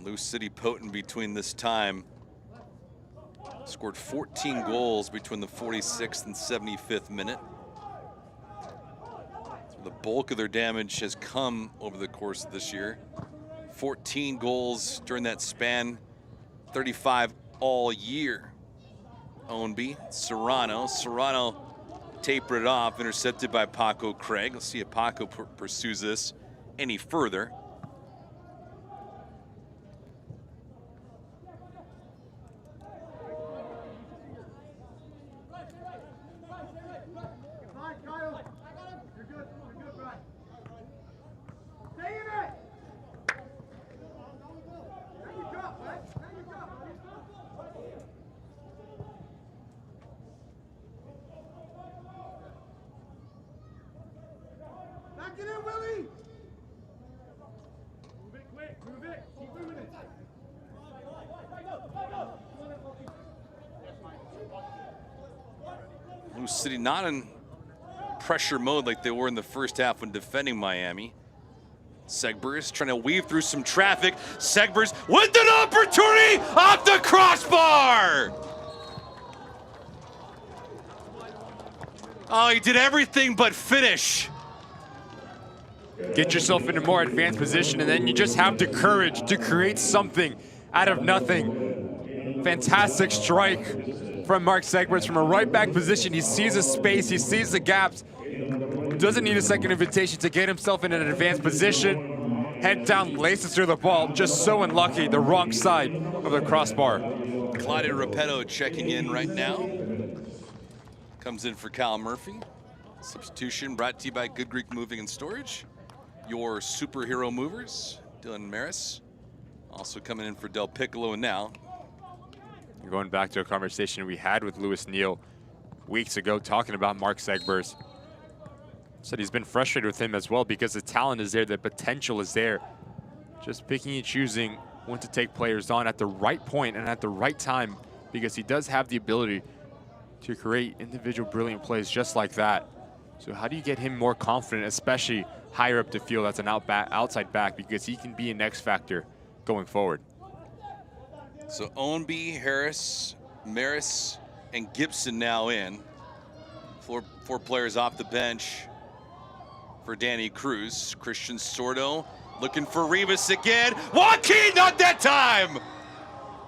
Speaker 1: Lou City potent between this time. Scored 14 goals between the 46th and 75th minute. So the bulk of their damage has come over the course of this year. 14 goals during that span, 35 all year. Ownby, Serrano. Serrano tapered it off, intercepted by Paco Craig. Let's see if Paco pursues this any further.
Speaker 9: Get in, Willie! Move it quick, move it. Keep moving it.
Speaker 1: Lou City not in pressure mode like they were in the first half when defending Miami. Segbers trying to weave through some traffic. Segbers with an opportunity off the crossbar! Oh, he did everything but finish.
Speaker 2: Get yourself in a more advanced position, and then you just have the courage to create something out of nothing. Fantastic strike from Mark Segbers from a right back position. He sees a space, he sees the gaps. Doesn't need a second invitation to get himself in an advanced position. Head down, laces through the ball. Just so unlucky, the wrong side of the crossbar.
Speaker 1: Claudio Repetto checking in right now. Comes in for Kyle Murphy. Substitution brought to you by Good Greek Moving and Storage. Your superhero movers, Dylan Maris. Also coming in for Del Piccolo now.
Speaker 2: Going back to a conversation we had with Louis Neal weeks ago talking about Mark Segbers. Said he's been frustrated with him as well because the talent is there, the potential is there. Just picking and choosing when to take players on at the right point and at the right time, because he does have the ability to create individual brilliant plays just like that. So how do you get him more confident, especially higher up the field as an outside back, because he can be an X factor going forward.
Speaker 1: So Ownby, Harris, Maris, and Gibson now in. Four players off the bench for Danny Cruz. Christian Sordo looking for Rivas again. Joaquin, not that time!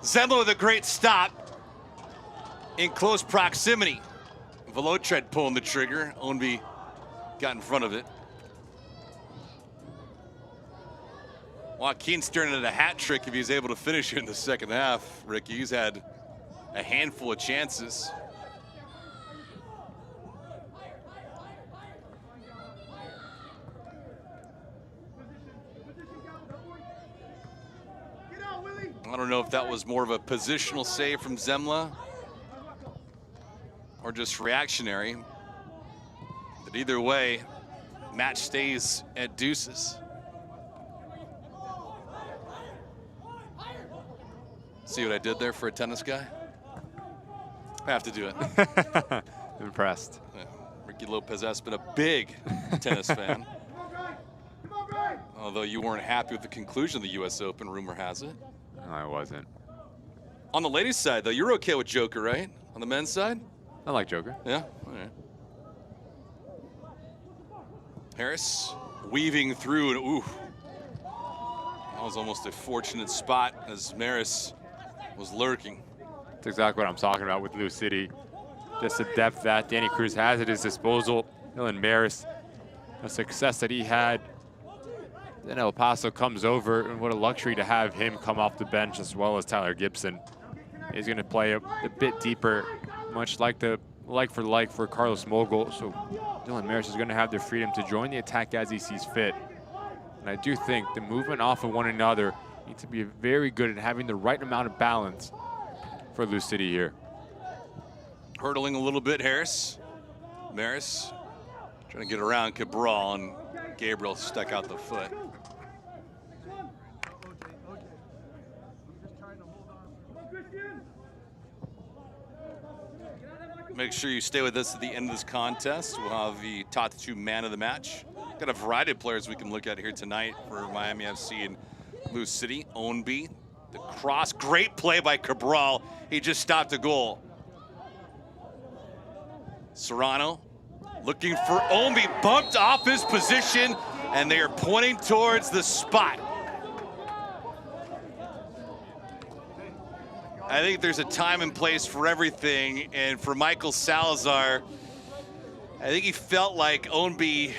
Speaker 1: Zembla with a great stop in close proximity. Velotred pulling the trigger. Ownby got in front of it. Joaquin staring at a hat trick if he's able to finish it in the second half. Ricky, he's had a handful of chances. I don't know if that was more of a positional save from Zembla or just reactionary. But either way, match stays at deuces. See what I did there for a tennis guy? I have to do it.
Speaker 2: Impressed.
Speaker 1: Yeah. Ricky Lopez has been a big tennis fan. Although you weren't happy with the conclusion of the US Open, rumor has it.
Speaker 2: No, I wasn't.
Speaker 1: On the ladies' side, though, you're okay with Joker, right? On the men's side?
Speaker 2: I like Joker.
Speaker 1: Yeah? All right. Harris weaving through, and ooh. That was almost a fortunate spot as Maris was lurking.
Speaker 2: That's exactly what I'm talking about with Lou City. Just the depth that Danny Cruz has at his disposal. Dylan Maris, a success that he had. Then El Paso comes over, and what a luxury to have him come off the bench, as well as Tyler Gibson. He's going to play a bit deeper, much like the like for Carlos Mogul. So Dylan Maris is going to have the freedom to join the attack as he sees fit. And I do think the movement off of one another needs to be very good at having the right amount of balance for Lou City here.
Speaker 1: Hurdling a little bit, Harris. Maris trying to get around Cabral, and Gabriel stuck out the foot. Make sure you stay with us at the end of this contest. We'll have the top two man of the match. Got a variety of players we can look at here tonight for Miami FC and Lou City. Ownby, the cross, great play by Cabral. He just stopped the goal. Serrano looking for Ownby, bumped off his position, and they are pointing towards the spot. I think there's a time and place for everything, and for Michael Salazar, I think he felt like Ownby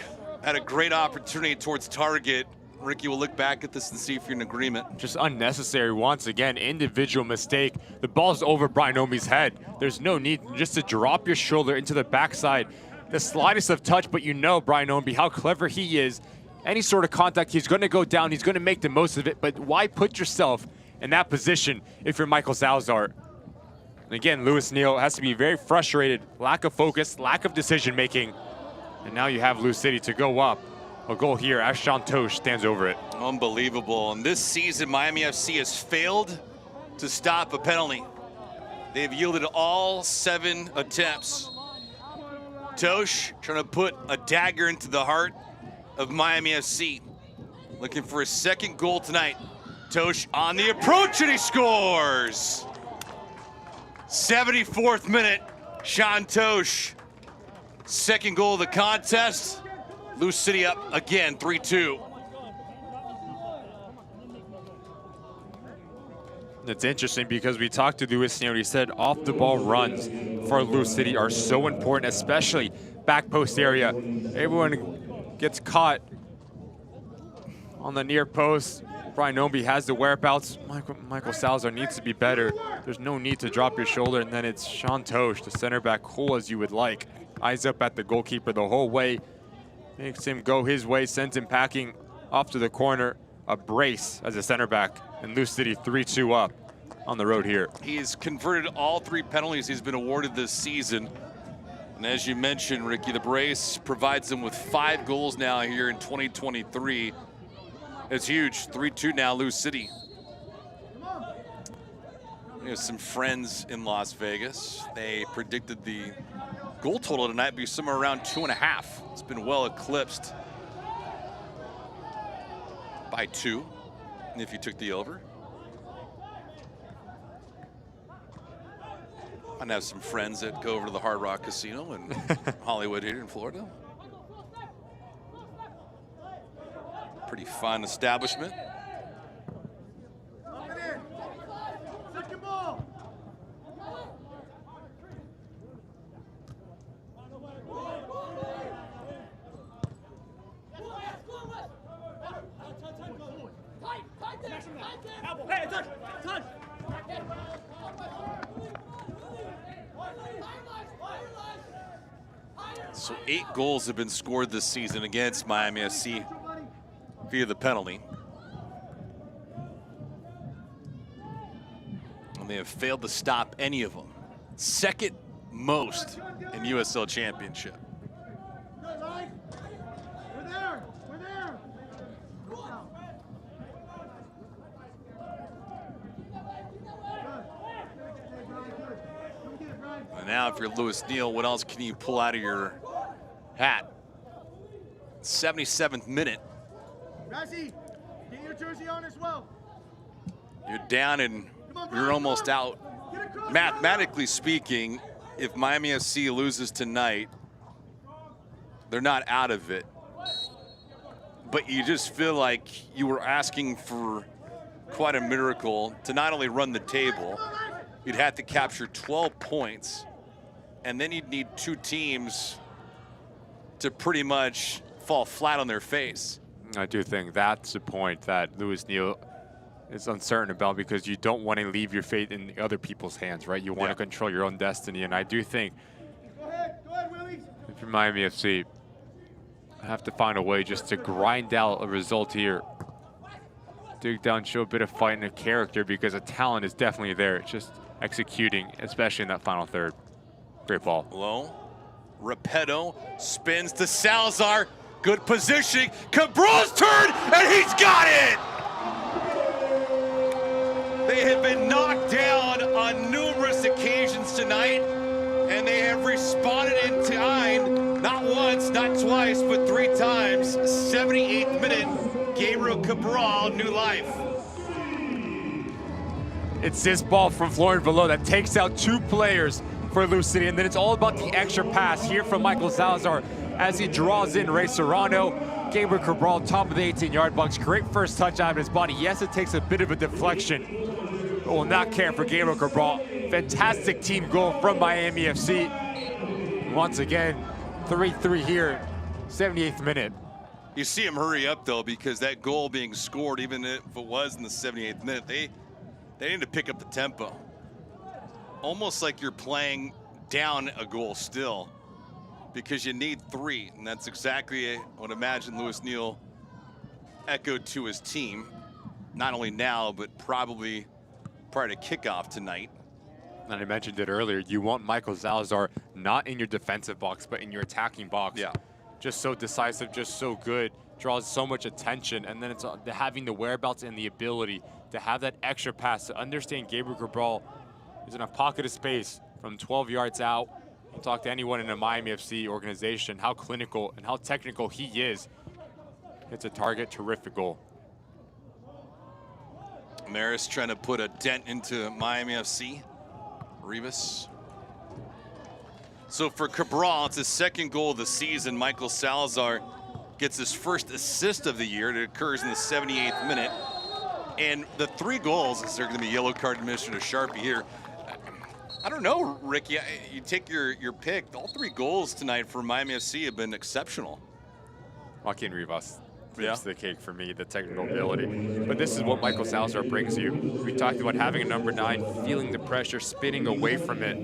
Speaker 1: had a great opportunity towards target. Ricky will look back at this and see if you're in agreement.
Speaker 2: Just unnecessary once again, individual mistake. The ball's over Brian Ownby's head. There's no need just to drop your shoulder into the backside. The slightest of touch, but you know Brian Ownby, how clever he is. Any sort of contact, he's going to go down, he's going to make the most of it, but why put yourself in that position if you're Michael Salazar? And again, Louis Neal has to be very frustrated. Lack of focus, lack of decision making. And now you have Lou City to go up. A goal here as Chantosh stands over it.
Speaker 1: Unbelievable. And this season, Miami FC has failed to stop a penalty. They've yielded all 7 attempts. Tosh trying to put a dagger into the heart of Miami FC. Looking for his second goal tonight. Tosh on the approach, and he scores! 74th minute, Sean Tosh. Second goal of the contest. Lou City up again, 3-2.
Speaker 2: It's interesting because we talked to Louis Neal. He said off the ball runs for Lou City are so important, especially back post area. Everyone gets caught on the near post. Brian Nomby has the whereabouts. Michael Salazar needs to be better. There's no need to drop your shoulder. And then it's Sean Tosh, the center back, cool as you would like. Eyes up at the goalkeeper the whole way. Makes him go his way, sends him packing off to the corner. A brace as a center back. And Lou City 3-2 up on the road here.
Speaker 1: He has converted all 3 penalties he's been awarded this season. And as you mentioned, Ricky, the brace provides him with 5 goals now here in 2023. It's huge. 3-2 now, Lou City. We have some friends in Las Vegas. They predicted the goal total tonight be somewhere around 2.5. It's been well eclipsed by 2, if you took the over. I have some friends that go over to the Hard Rock Casino in Hollywood here in Florida. Pretty fun establishment. So 8 goals have been scored this season against Miami FC via the penalty. And they have failed to stop any of them. Second most in USL Championship. And now if you're Louis Neal, what else can you pull out of your hat? 77th minute.
Speaker 9: Razzie, get your jersey on as well.
Speaker 1: You're down and you're almost out. Mathematically speaking, if Miami FC loses tonight, they're not out of it. But you just feel like you were asking for quite a miracle to not only run the table, you'd have to capture 12 points, and then you'd need 2 teams to pretty much fall flat on their face.
Speaker 2: I do think that's the point that Louis Neal is uncertain about, because you don't want to leave your fate in other people's hands, right? You want to control your own destiny, and I do think if you're Miami FC, I have to find a way just to grind out a result here. Dig down, show a bit of fight and a character, because the talent is definitely there. It's just executing, especially in that final third. Great ball.
Speaker 1: Low. Repetto spins to Salazar. Good positioning. Cabral's turn, and he's got it! They have been knocked down on numerous occasions tonight, and they have responded in time, not once, not twice, but 3 times. 78th minute, Gabriel Cabral, new life.
Speaker 2: It's this ball from Florian Velo that takes out 2 players for Lou City, and then it's all about the extra pass here from Michael Salazar as he draws in Ray Serrano. Gabriel Cabral, top of the 18-yard box. Great first touch out of his body. Yes, it takes a bit of a deflection, but will not care for Gabriel Cabral. Fantastic team goal from Miami FC. Once again, 3-3 here, 78th minute.
Speaker 1: You see him hurry up, though, because that goal being scored, even if it was in the 78th minute, they need to pick up the tempo. Almost like you're playing down a goal still, because you need 3, and that's exactly what I imagine Louis Neal echoed to his team, not only now, but probably prior to kickoff tonight.
Speaker 2: And I mentioned it earlier, you want Michael Salazar not in your defensive box, but in your attacking box.
Speaker 1: Yeah.
Speaker 2: Just so decisive, just so good, draws so much attention, and then it's having the whereabouts and the ability to have that extra pass, to understand Gabriel Cabral is in a pocket of space from 12 yards out. talk to anyone in a Miami FC organization, how clinical and how technical he is. It's a target, terrific goal.
Speaker 1: Maris trying to put a dent into Miami FC. Rivas. So for Cabral, it's his second goal of the season. Michael Salazar gets his first assist of the year. It occurs in the 78th minute. And the 3 goals, they're going to be yellow card administered to Sharpie here. I don't know, Ricky, you take your pick. All 3 goals tonight for Miami FC have been exceptional.
Speaker 2: Joaquin Rivas flips the cake for me, the technical ability. But this is what Michael Salazar brings you. We talked about having a number 9, feeling the pressure, spinning away from it.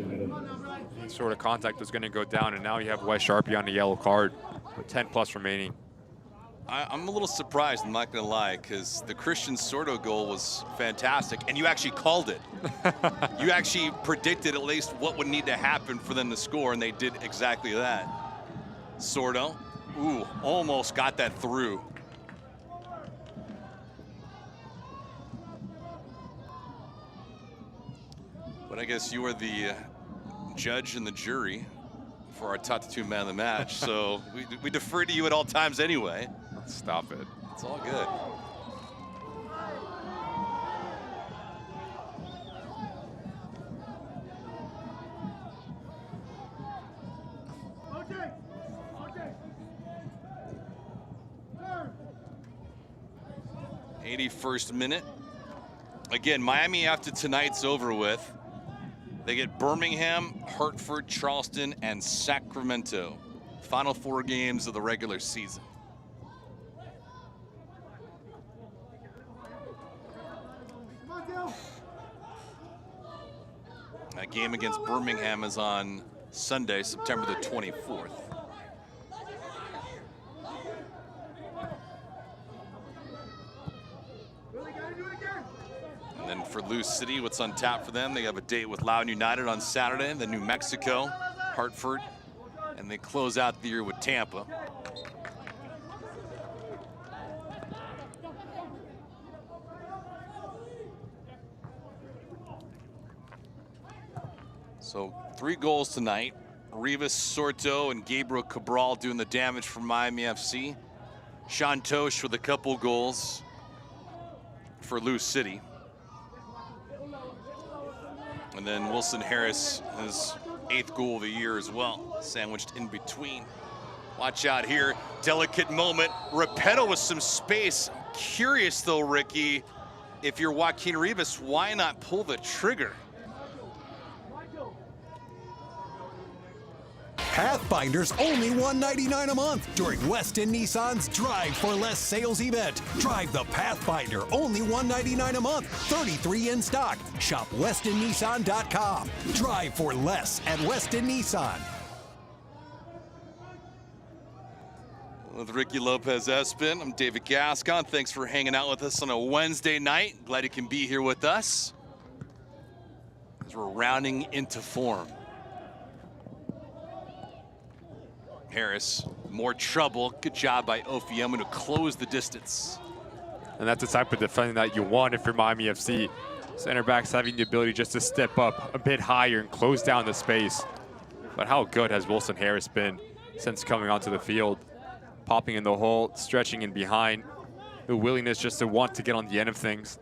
Speaker 2: Any sort of contact was going to go down, and now you have Wes Sharpie on the yellow card with 10 plus remaining.
Speaker 1: I'm a little surprised, I'm not going to lie, because the Christian Sordo goal was fantastic, and you actually called it. You actually predicted at least what would need to happen for them to score, and they did exactly that. Sordo, ooh, almost got that through. But I guess you are the judge and the jury for our top 2 man of the match, so we defer to you at all times anyway.
Speaker 2: Stop it.
Speaker 1: It's all good.
Speaker 9: Okay.
Speaker 1: 81st minute. Again, Miami, after tonight's over with, they get Birmingham, Hartford, Charleston, and Sacramento. Final 4 games of the regular season. That game against Birmingham is on Sunday, September the 24th. And then for Lou City, what's on tap for them? They have a date with Loudoun United on Saturday, then New Mexico, Hartford, and they close out the year with Tampa. So 3 goals tonight. Rivas, Sorto, and Gabriel Cabral doing the damage for Miami FC. Sean Tosh with a couple goals for Lou City. And then Wilson Harris, his 8th goal of the year as well, sandwiched in between. Watch out here, delicate moment. Repetto with some space. I'm curious though, Ricky, if you're Joaquin Rivas, why not pull the trigger?
Speaker 15: Pathfinder's only $199 a month during Weston Nissan's Drive for Less sales event. Drive the Pathfinder, only $199 a month, 33 in stock. Shop WestonNissan.com. Drive for less at Weston Nissan.
Speaker 1: With Ricky Lopez Espin, I'm David Gascon. Thanks for hanging out with us on a Wednesday night. Glad you can be here with us as we're rounding into form. Harris, more trouble. Good job by Ofiemu to close the distance.
Speaker 2: And that's the type of defending that you want if you're Miami FC. Center backs having the ability just to step up a bit higher and close down the space. But how good has Wilson Harris been since coming onto the field? Popping in the hole, stretching in behind. The willingness just to want to get on the end of things.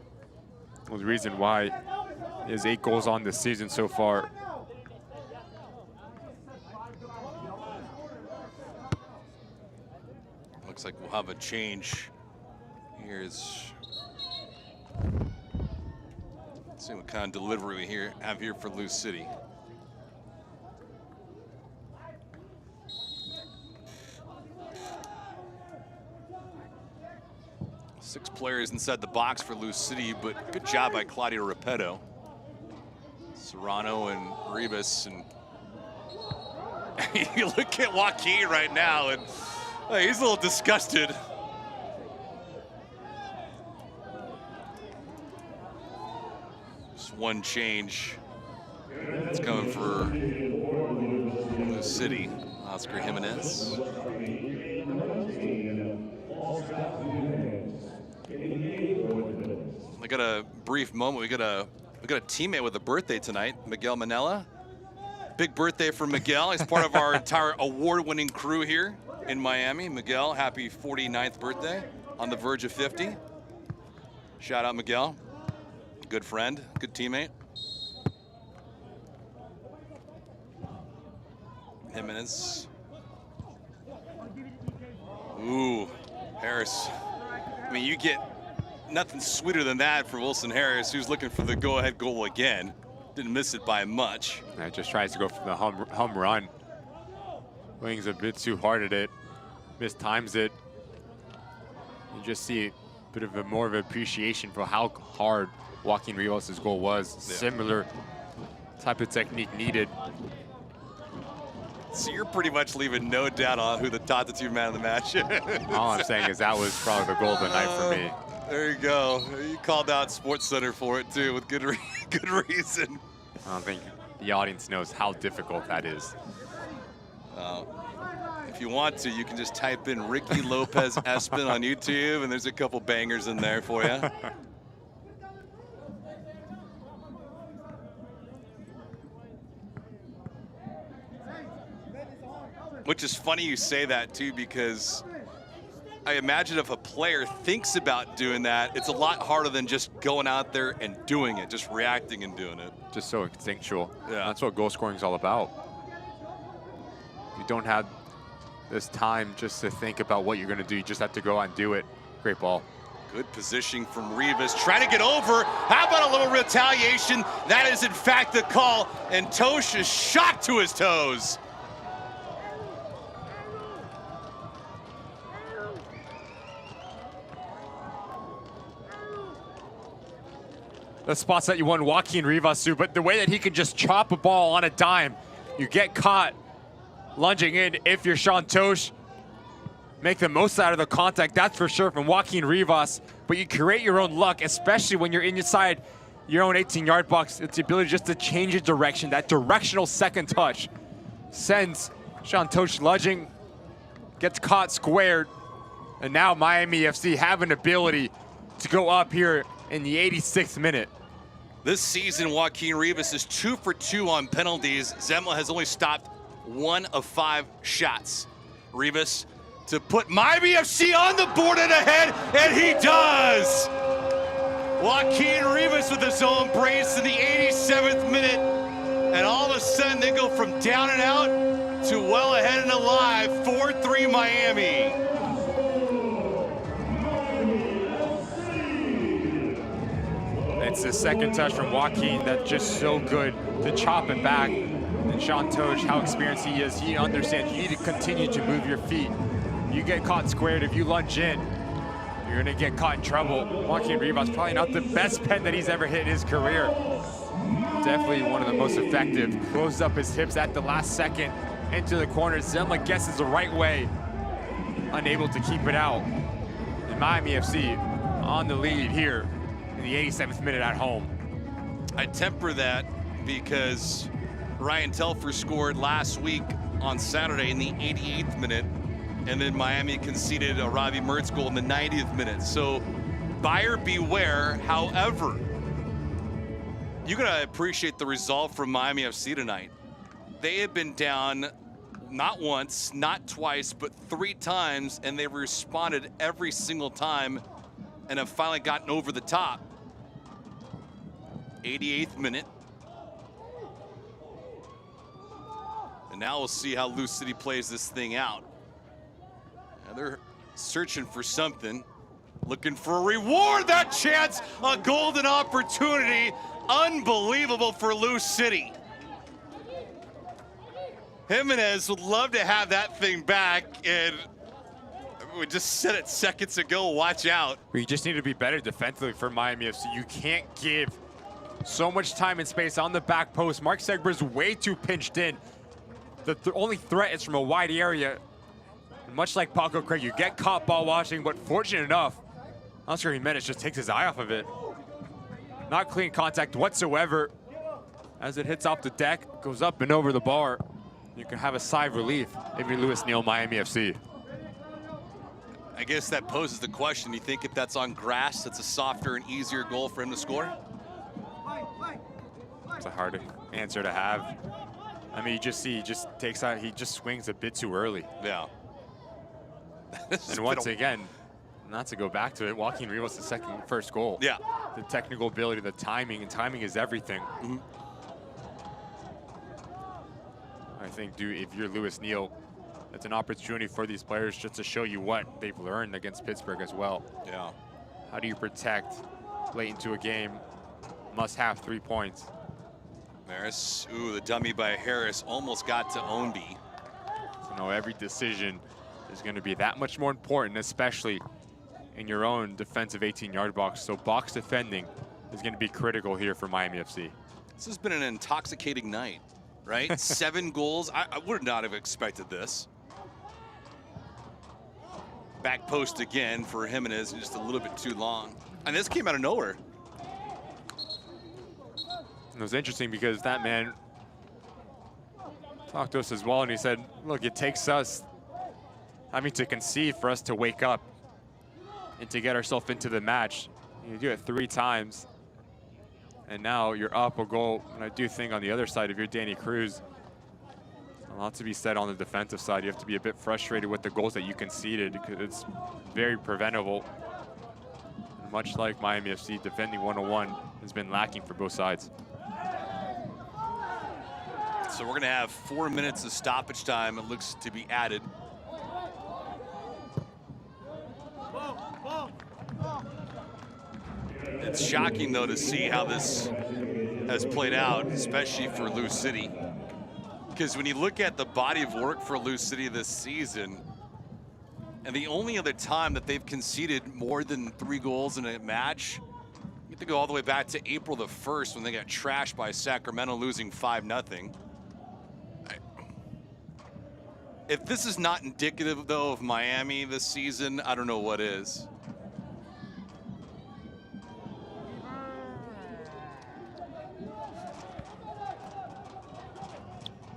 Speaker 2: The reason why he has 8 goals on this season so far.
Speaker 1: Looks like we'll have a change. Here's, let's see what kind of delivery we have here for Lou City. Six players inside the box for Lou City, but good job by Claudio Repetto. Serrano and Rivas, and you look at Joaquin right now, and he's a little disgusted. Just one change. It's coming for Lou City. Oscar Jimenez. I got a brief moment. We got a teammate with a birthday tonight, Miguel Manella. Big birthday for Miguel. He's part of our entire award-winning crew here in Miami. Miguel, happy 49th birthday, on the verge of 50. Shout out Miguel, good friend, good teammate. Jimenez. Ooh, Harris. I mean, you get nothing sweeter than that for Wilson Harris, who's looking for the go-ahead goal again. Didn't miss it by much.
Speaker 2: And just tries to go for the home run. Wings a bit too hard at it. Mistimes it. You just see a bit of more of an appreciation for how hard Joaquin Rivas' goal was. Yeah. Similar type of technique needed.
Speaker 1: So you're pretty much leaving no doubt on who the top two man of the match is.
Speaker 2: All I'm saying is that was probably the goal of the night for me.
Speaker 1: There you go. You called out SportsCenter for it too, with good reason.
Speaker 2: I don't think the audience knows how difficult that is.
Speaker 1: If you want to, you can just type in Ricky Lopez Espin on YouTube, and there's a couple bangers in there for you. Which is funny you say that too, because I imagine if a player thinks about doing that, it's a lot harder than just going out there and doing it, just reacting and doing it.
Speaker 2: Just so instinctual.
Speaker 1: Yeah.
Speaker 2: That's what goal scoring is all about. You don't have this time just to think about what you're going to do. You just have to go out and do it. Great ball.
Speaker 1: Good positioning from Rivas, trying to get over. How about a little retaliation? That is in fact the call, and Tosh is shot to his toes.
Speaker 2: The spots that you want Joaquin Rivas to, but the way that he can just chop a ball on a dime, you get caught lunging in. If you're Sean Tosh, make the most out of the contact, that's for sure, from Joaquin Rivas, but you create your own luck, especially when you're inside your own 18-yard box. It's the ability just to change the direction. That directional second touch sends Sean Tosh lunging, gets caught squared, and now Miami FC have an ability to go up here in the 86th minute.
Speaker 1: This season, Joaquin Rivas is 2 for 2 on penalties. Zemla has only stopped 1 of 5 shots. Rivas to put Miami FC on the board and ahead, and he does! Joaquin Rivas with his own brace in the 87th minute, and all of a sudden they go from down and out to well ahead and alive, 4-3 Miami.
Speaker 2: It's the second touch from Joaquin that's just so good to chop it back. And Sean Tosh, how experienced he is, he understands you need to continue to move your feet. You get caught squared, if you lunge in, you're gonna get caught in trouble. Joaquin Rivas, probably not the best pen that he's ever hit in his career. Definitely one of the most effective. Closes up his hips at the last second into the corner. Zemla guesses the right way, unable to keep it out. And Miami FC on the lead here in the 87th minute at home.
Speaker 1: I temper that because Ryan Telfer scored last week on Saturday in the 88th minute, and then Miami conceded a Robbie Mertz goal in the 90th minute. So buyer beware. However, you gotta appreciate the resolve from Miami FC tonight. They have been down not once, not twice, but 3 times, and they've responded every single time and have finally gotten over the top. 88th minute. And now we'll see how Lou City plays this thing out. Now they're searching for something, looking for a reward. That chance, a golden opportunity. Unbelievable for Lou City. Jimenez would love to have that thing back, and we just said it seconds ago, watch out.
Speaker 2: We just need to be better defensively for Miami FC. You can't give so much time and space on the back post. Mark Segber's way too pinched in. The only threat is from a wide area. And much like Paco Craig, you get caught ball watching, but fortunate enough, Oscar Jimenez just takes his eye off of it. Not clean contact whatsoever. As it hits off the deck, goes up and over the bar. You can have a sigh of relief if you're Louis Neal, Miami FC.
Speaker 1: I guess that poses the question, you think if that's on grass, that's a softer and easier goal for him to score?
Speaker 2: It's a hard answer to have. I mean, you just see, he just takes out, he just swings a bit too early.
Speaker 1: Yeah.
Speaker 2: And once again, not to go back to it, Joaquin Rivas' first goal.
Speaker 1: Yeah.
Speaker 2: The technical ability, the timing, and timing is everything.
Speaker 1: Mm-hmm.
Speaker 2: I think, dude, if you're Louis Neal, it's an opportunity for these players just to show you what they've learned against Pittsburgh as well.
Speaker 1: Yeah.
Speaker 2: How do you protect late into a game? Must have 3 points.
Speaker 1: Harris, ooh, the dummy by Harris almost got to Ownby.
Speaker 2: So, no, every decision is going to be that much more important, especially in your own defensive 18-yard box. So box defending is going to be critical here for Miami FC.
Speaker 1: This has been an intoxicating night, right? 7 goals. I would not have expected this. Back post again for Jimenez, just a little bit too long. And this came out of nowhere.
Speaker 2: It was interesting because that man talked to us as well, and he said, look, it takes us having to concede for us to wake up and to get ourselves into the match. You do it 3 times, and now you're up a goal. And I do think on the other side, if you're Danny Cruz, a lot to be said on the defensive side. You have to be a bit frustrated with the goals that you conceded because it's very preventable. And much like Miami FC, defending 101 has been lacking for both sides.
Speaker 1: So we're going to have 4 minutes of stoppage time, it looks to be added. It's shocking, though, to see how this has played out, especially for Lou City. Because when you look at the body of work for Lou City this season, and the only other time that they've conceded more than 3 goals in a match, you have to go all the way back to April the 1st when they got trashed by Sacramento, losing 5-0. If this is not indicative, though, of Miami this season, I don't know what is.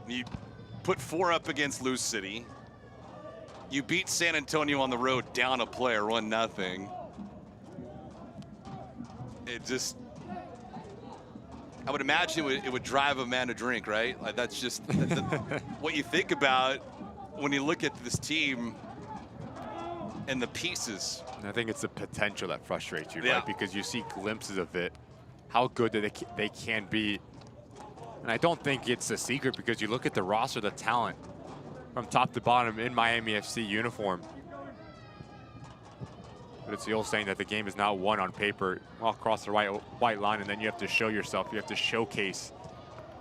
Speaker 1: You put 4 up against Lou City. You beat San Antonio on the road down a player, 1-0. It just, I would imagine it would drive a man to drink, right? Like that's just what you think about when you look at this team and the pieces.
Speaker 2: I think it's the potential that frustrates you,
Speaker 1: Yeah.
Speaker 2: right? Because you see glimpses of it, how good that they can be. And I don't think it's a secret because you look at the roster, the talent from top to bottom in Miami FC uniform. But it's the old saying that the game is not won on paper. Walk across the white line, and then you have to show yourself. You have to showcase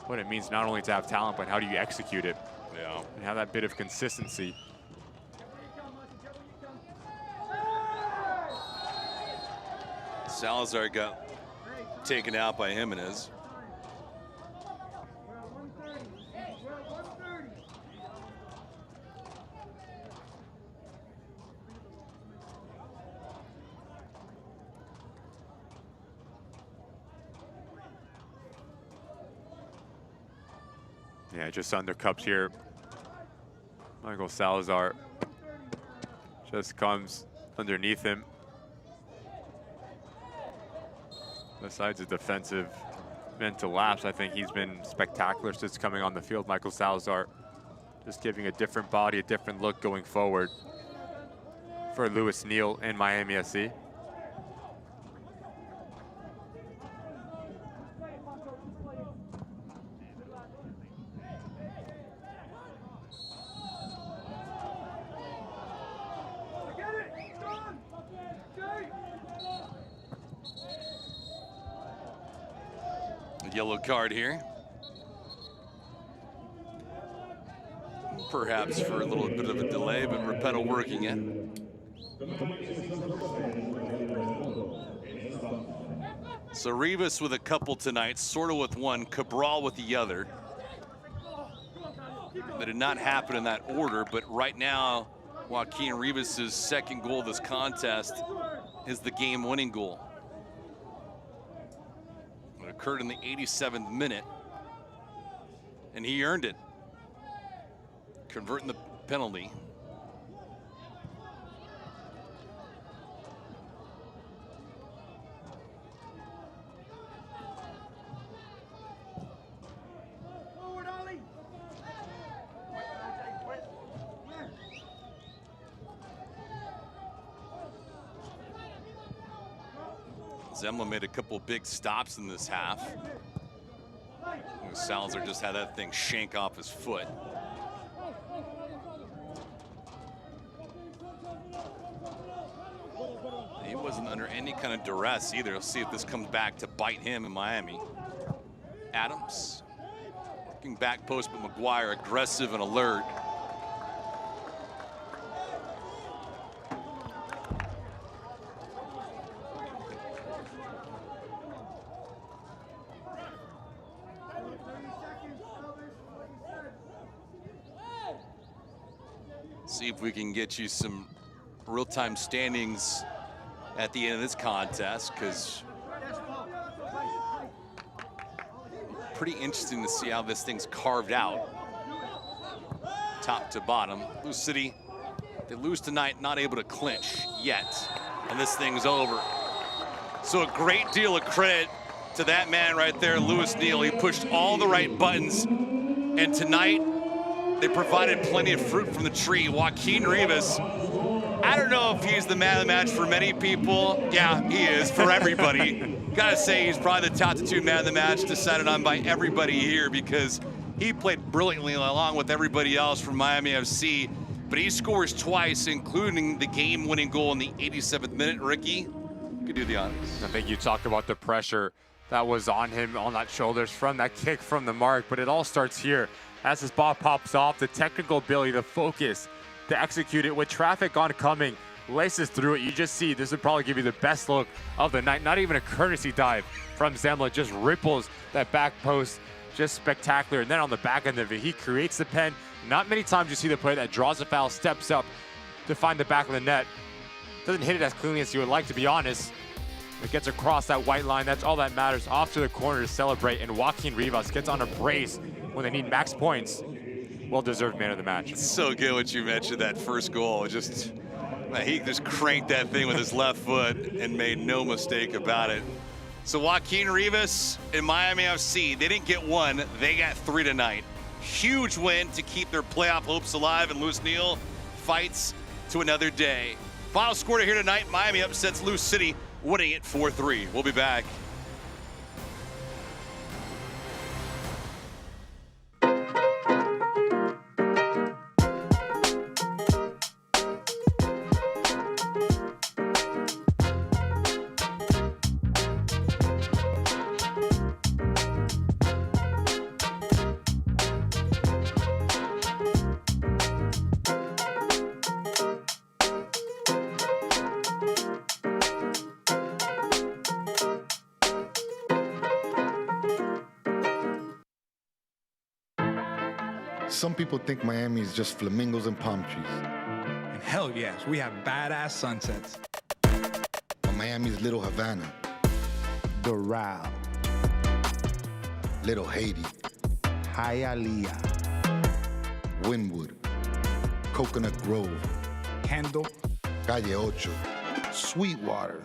Speaker 2: what it means not only to have talent, but how do you execute it.
Speaker 1: Yeah.
Speaker 2: And have that bit of consistency.
Speaker 1: Salazar got taken out by Jimenez.
Speaker 2: Yeah, just under cups here. Michael Salazar just comes underneath him. Besides the defensive mental lapse, I think he's been spectacular since coming on the field. Michael Salazar just giving a different body, a different look going forward for Louis Neal and Miami SC.
Speaker 1: Yellow card here. Perhaps for a little bit of a delay, but Repetto working it. So Rivas with a couple tonight, Sorta with one, Cabral with the other. That did not happen in that order, but right now, Joaquin Rivas' second goal of this contest is the game-winning goal. It occurred in the 87th minute, and he earned it, converting the penalty. Zemla made a couple big stops in this half. Salazar just had that thing shank off his foot. He wasn't under any kind of duress either. Let's see if this comes back to bite him in Miami. Adams working back post, but McGuire aggressive and alert. See if we can get you some real-time standings at the end of this contest, because pretty interesting to see how this thing's carved out, top to bottom. Blue City, they lose tonight, not able to clinch yet, and this thing's over. So a great deal of credit to that man right there, Louis Neal. He pushed all the right buttons, and tonight they provided plenty of fruit from the tree. Joaquin Rivas, I don't know if he's the man of the match for many people. Yeah, he is for everybody. Gotta say, he's probably the top two man of the match, decided on by everybody here, because he played brilliantly along with everybody else from Miami FC. But he scores twice, including the game-winning goal in the 87th minute. Ricky, you can do the honors.
Speaker 2: I think you talked about the pressure that was on him, on that shoulders from that kick from the mark, but it all starts here. As this ball pops off, the technical ability, the focus to execute it with traffic oncoming, laces through it. You just see, this would probably give you the best look of the night. Not even a courtesy dive from Zemla, just ripples that back post, just spectacular. And then on the back end of it, he creates the pen. Not many times you see the player that draws a foul, steps up to find the back of the net. Doesn't hit it as cleanly as you would like, to be honest. It gets across that white line. That's all that matters. Off to the corner to celebrate. And Joaquin Rivas gets on a brace when they need max points. Well-deserved man of the match.
Speaker 1: It's so good what you mentioned, that first goal. Just, he just cranked that thing with his left foot and made no mistake about it. So Joaquin Rivas and Miami FC, they didn't get one, they got 3 tonight. Huge win to keep their playoff hopes alive, and Louis Neal fights to another day. Final score here tonight, Miami upsets Lou City, winning it 4-3. We'll be back.
Speaker 3: Some people think Miami is just flamingos and palm trees.
Speaker 4: And hell yes, we have badass sunsets.
Speaker 3: But Miami's Little Havana,
Speaker 5: Doral,
Speaker 3: Little Haiti,
Speaker 5: Hialeah,
Speaker 3: Wynwood, Coconut Grove,
Speaker 4: Kendall,
Speaker 3: Calle Ocho, Sweetwater,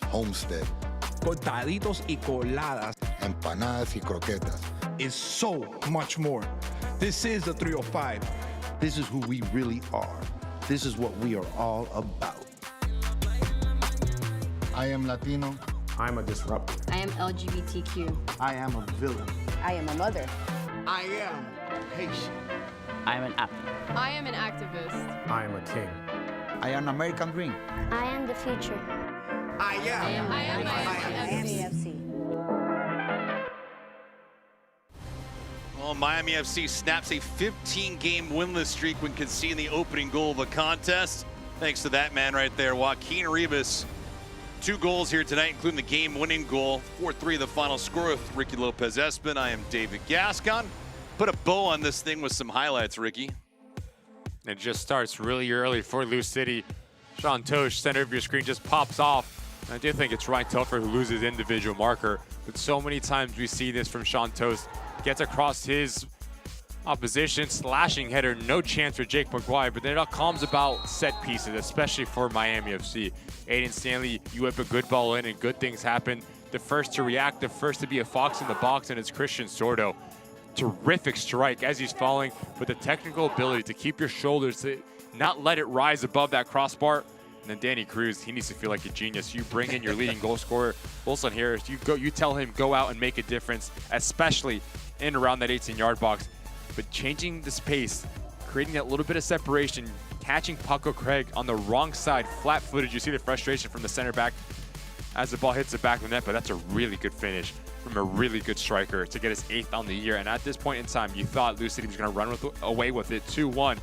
Speaker 3: Homestead,
Speaker 4: cortaditos y coladas
Speaker 3: empanadas y croquetas
Speaker 4: is so much more. This is the 305.
Speaker 5: This is who we really are. This is what we are all about.
Speaker 3: I am Latino.
Speaker 15: I'm a disruptor.
Speaker 6: I am LGBTQ.
Speaker 5: I am a villain.
Speaker 6: I am a mother.
Speaker 9: I am Haitian.
Speaker 7: I am an athlete.
Speaker 8: I am an activist.
Speaker 15: I am a king.
Speaker 7: I am an American dream.
Speaker 6: I am the future.
Speaker 9: I am
Speaker 6: Miami FC.
Speaker 1: Well, Miami FC snaps a 15-game winless streak when conceding the opening goal of the contest. Thanks to that man right there, Joaquin Rivas. 2 goals here tonight, including the game-winning goal. 4-3 the final score with Ricky Lopez-Espin. I am David Gascon. Put a bow on this thing with some highlights, Ricky.
Speaker 2: It just starts really early for Lou City. Sean Tosh, center of your screen, just pops off. I do think it's Ryan Telfer who loses individual marker, but so many times we see this from Sean Tosh. Gets across his opposition, slashing header, no chance for Jake McGuire, but then it all comes about set pieces, especially for Miami FC. Aiden Stanley, you whip a good ball in and good things happen. The first to react, the first to be a fox in the box, and it's Christian Sordo. Terrific strike as he's falling, but the technical ability to keep your shoulders, to not let it rise above that crossbar, And then Danny Cruz, he needs to feel like a genius. You bring in your leading goal scorer, Wilson Harris. You tell him go out and make a difference, especially in around that 18-yard box. But changing the space, creating that little bit of separation, catching Paco Craig on the wrong side, flat-footed. You see the frustration from the center back as the ball hits the back of the net, but that's a really good finish from a really good striker to get his 8th on the year. And at this point in time, you thought Lou City was going to run away with it. 2-1,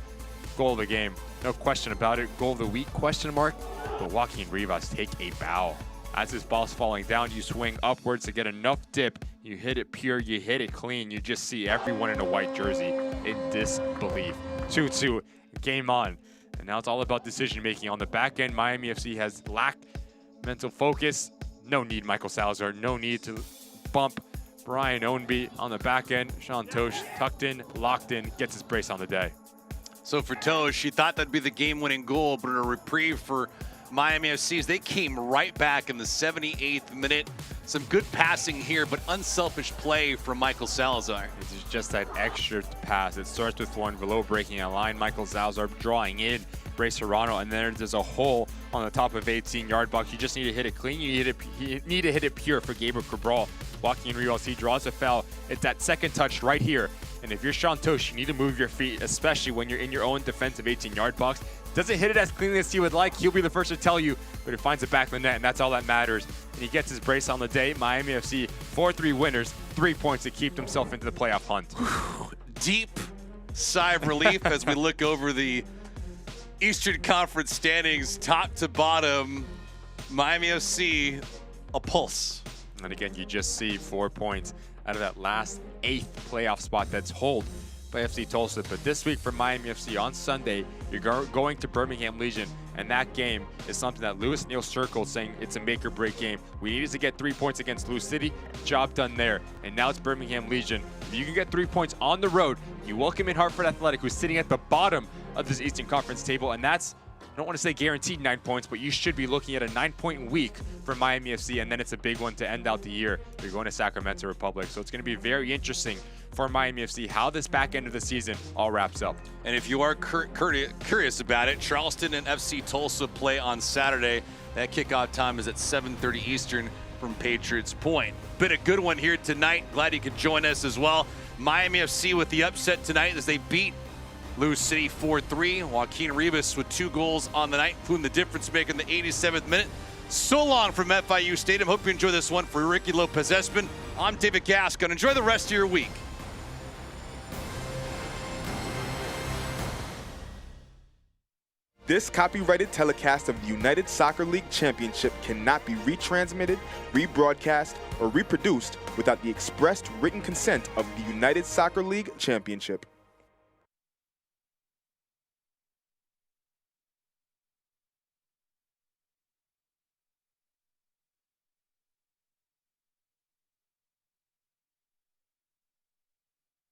Speaker 2: goal of the game. No question about it. Goal of the week, question mark. But Joaquin Rivas take a bow. As his ball's falling down, you swing upwards to get enough dip. You hit it pure, you hit it clean. You just see everyone in a white jersey in disbelief. 2-2, game on. And now it's all about decision-making. On the back end, Miami FC has lacked mental focus. No need, Michael Salazar. No need to bump Brian Ownby. On the back end, Sean Tosh tucked in, locked in, gets his brace on the day.
Speaker 1: So for Tosh, she thought that'd be the game-winning goal, but a reprieve for Miami FC as they came right back in the 78th minute. Some good passing here, but unselfish play from Michael Salazar.
Speaker 2: It's just that extra pass. It starts with one below breaking a line. Michael Salazar drawing in Bryce Serrano, and then there's a hole on the top of 18-yard box. You just need to hit it clean. You need to hit it pure for Gabriel Cabral. Joaquin Rivas, he draws a foul. It's that second touch right here. And if you're Sean Tosh, you need to move your feet, especially when you're in your own defensive 18-yard box. Doesn't hit it as cleanly as he would like. He'll be the first to tell you, but it finds it back in the net, and that's all that matters. And he gets his brace on the day. Miami FC 4-3 winners, 3 points to keep themselves into the playoff hunt.
Speaker 1: Deep sigh of relief as we look over the Eastern Conference standings, top to bottom. Miami FC, a pulse.
Speaker 2: And again, you just see 4 points out of that last 8th playoff spot that's held by FC Tulsa. But this week for Miami FC on Sunday, you're going to Birmingham Legion, and that game is something that Lewis Neal circled, saying it's a make or break game. We needed to get 3 points against Lou City, job done there. And now it's Birmingham Legion. If you can get 3 points on the road, you welcome in Hartford Athletic, who's sitting at the bottom of this Eastern Conference table, and that's, I don't want to say guaranteed 9 points, but you should be looking at a 9-point week for Miami FC, and then it's a big one to end out the year. You're going to Sacramento Republic. So it's going to be very interesting for Miami FC how this back end of the season all wraps up.
Speaker 1: And if you are curious about it, Charleston and FC Tulsa play on Saturday. That kickoff time is at 7:30 Eastern from Patriots Point. Been a good one here tonight. Glad you could join us as well. Miami FC with the upset tonight as they beat Lou City 4-3. Joaquin Rivas with 2 goals on the night, including the difference maker in the 87th minute. So long from FIU Stadium. Hope you enjoy this one. For Ricky Lopez-Espin, I'm David Gascon. Enjoy the rest of your week.
Speaker 16: This copyrighted telecast of the United Soccer League Championship cannot be retransmitted, rebroadcast, or reproduced without the expressed written consent of the United Soccer League Championship.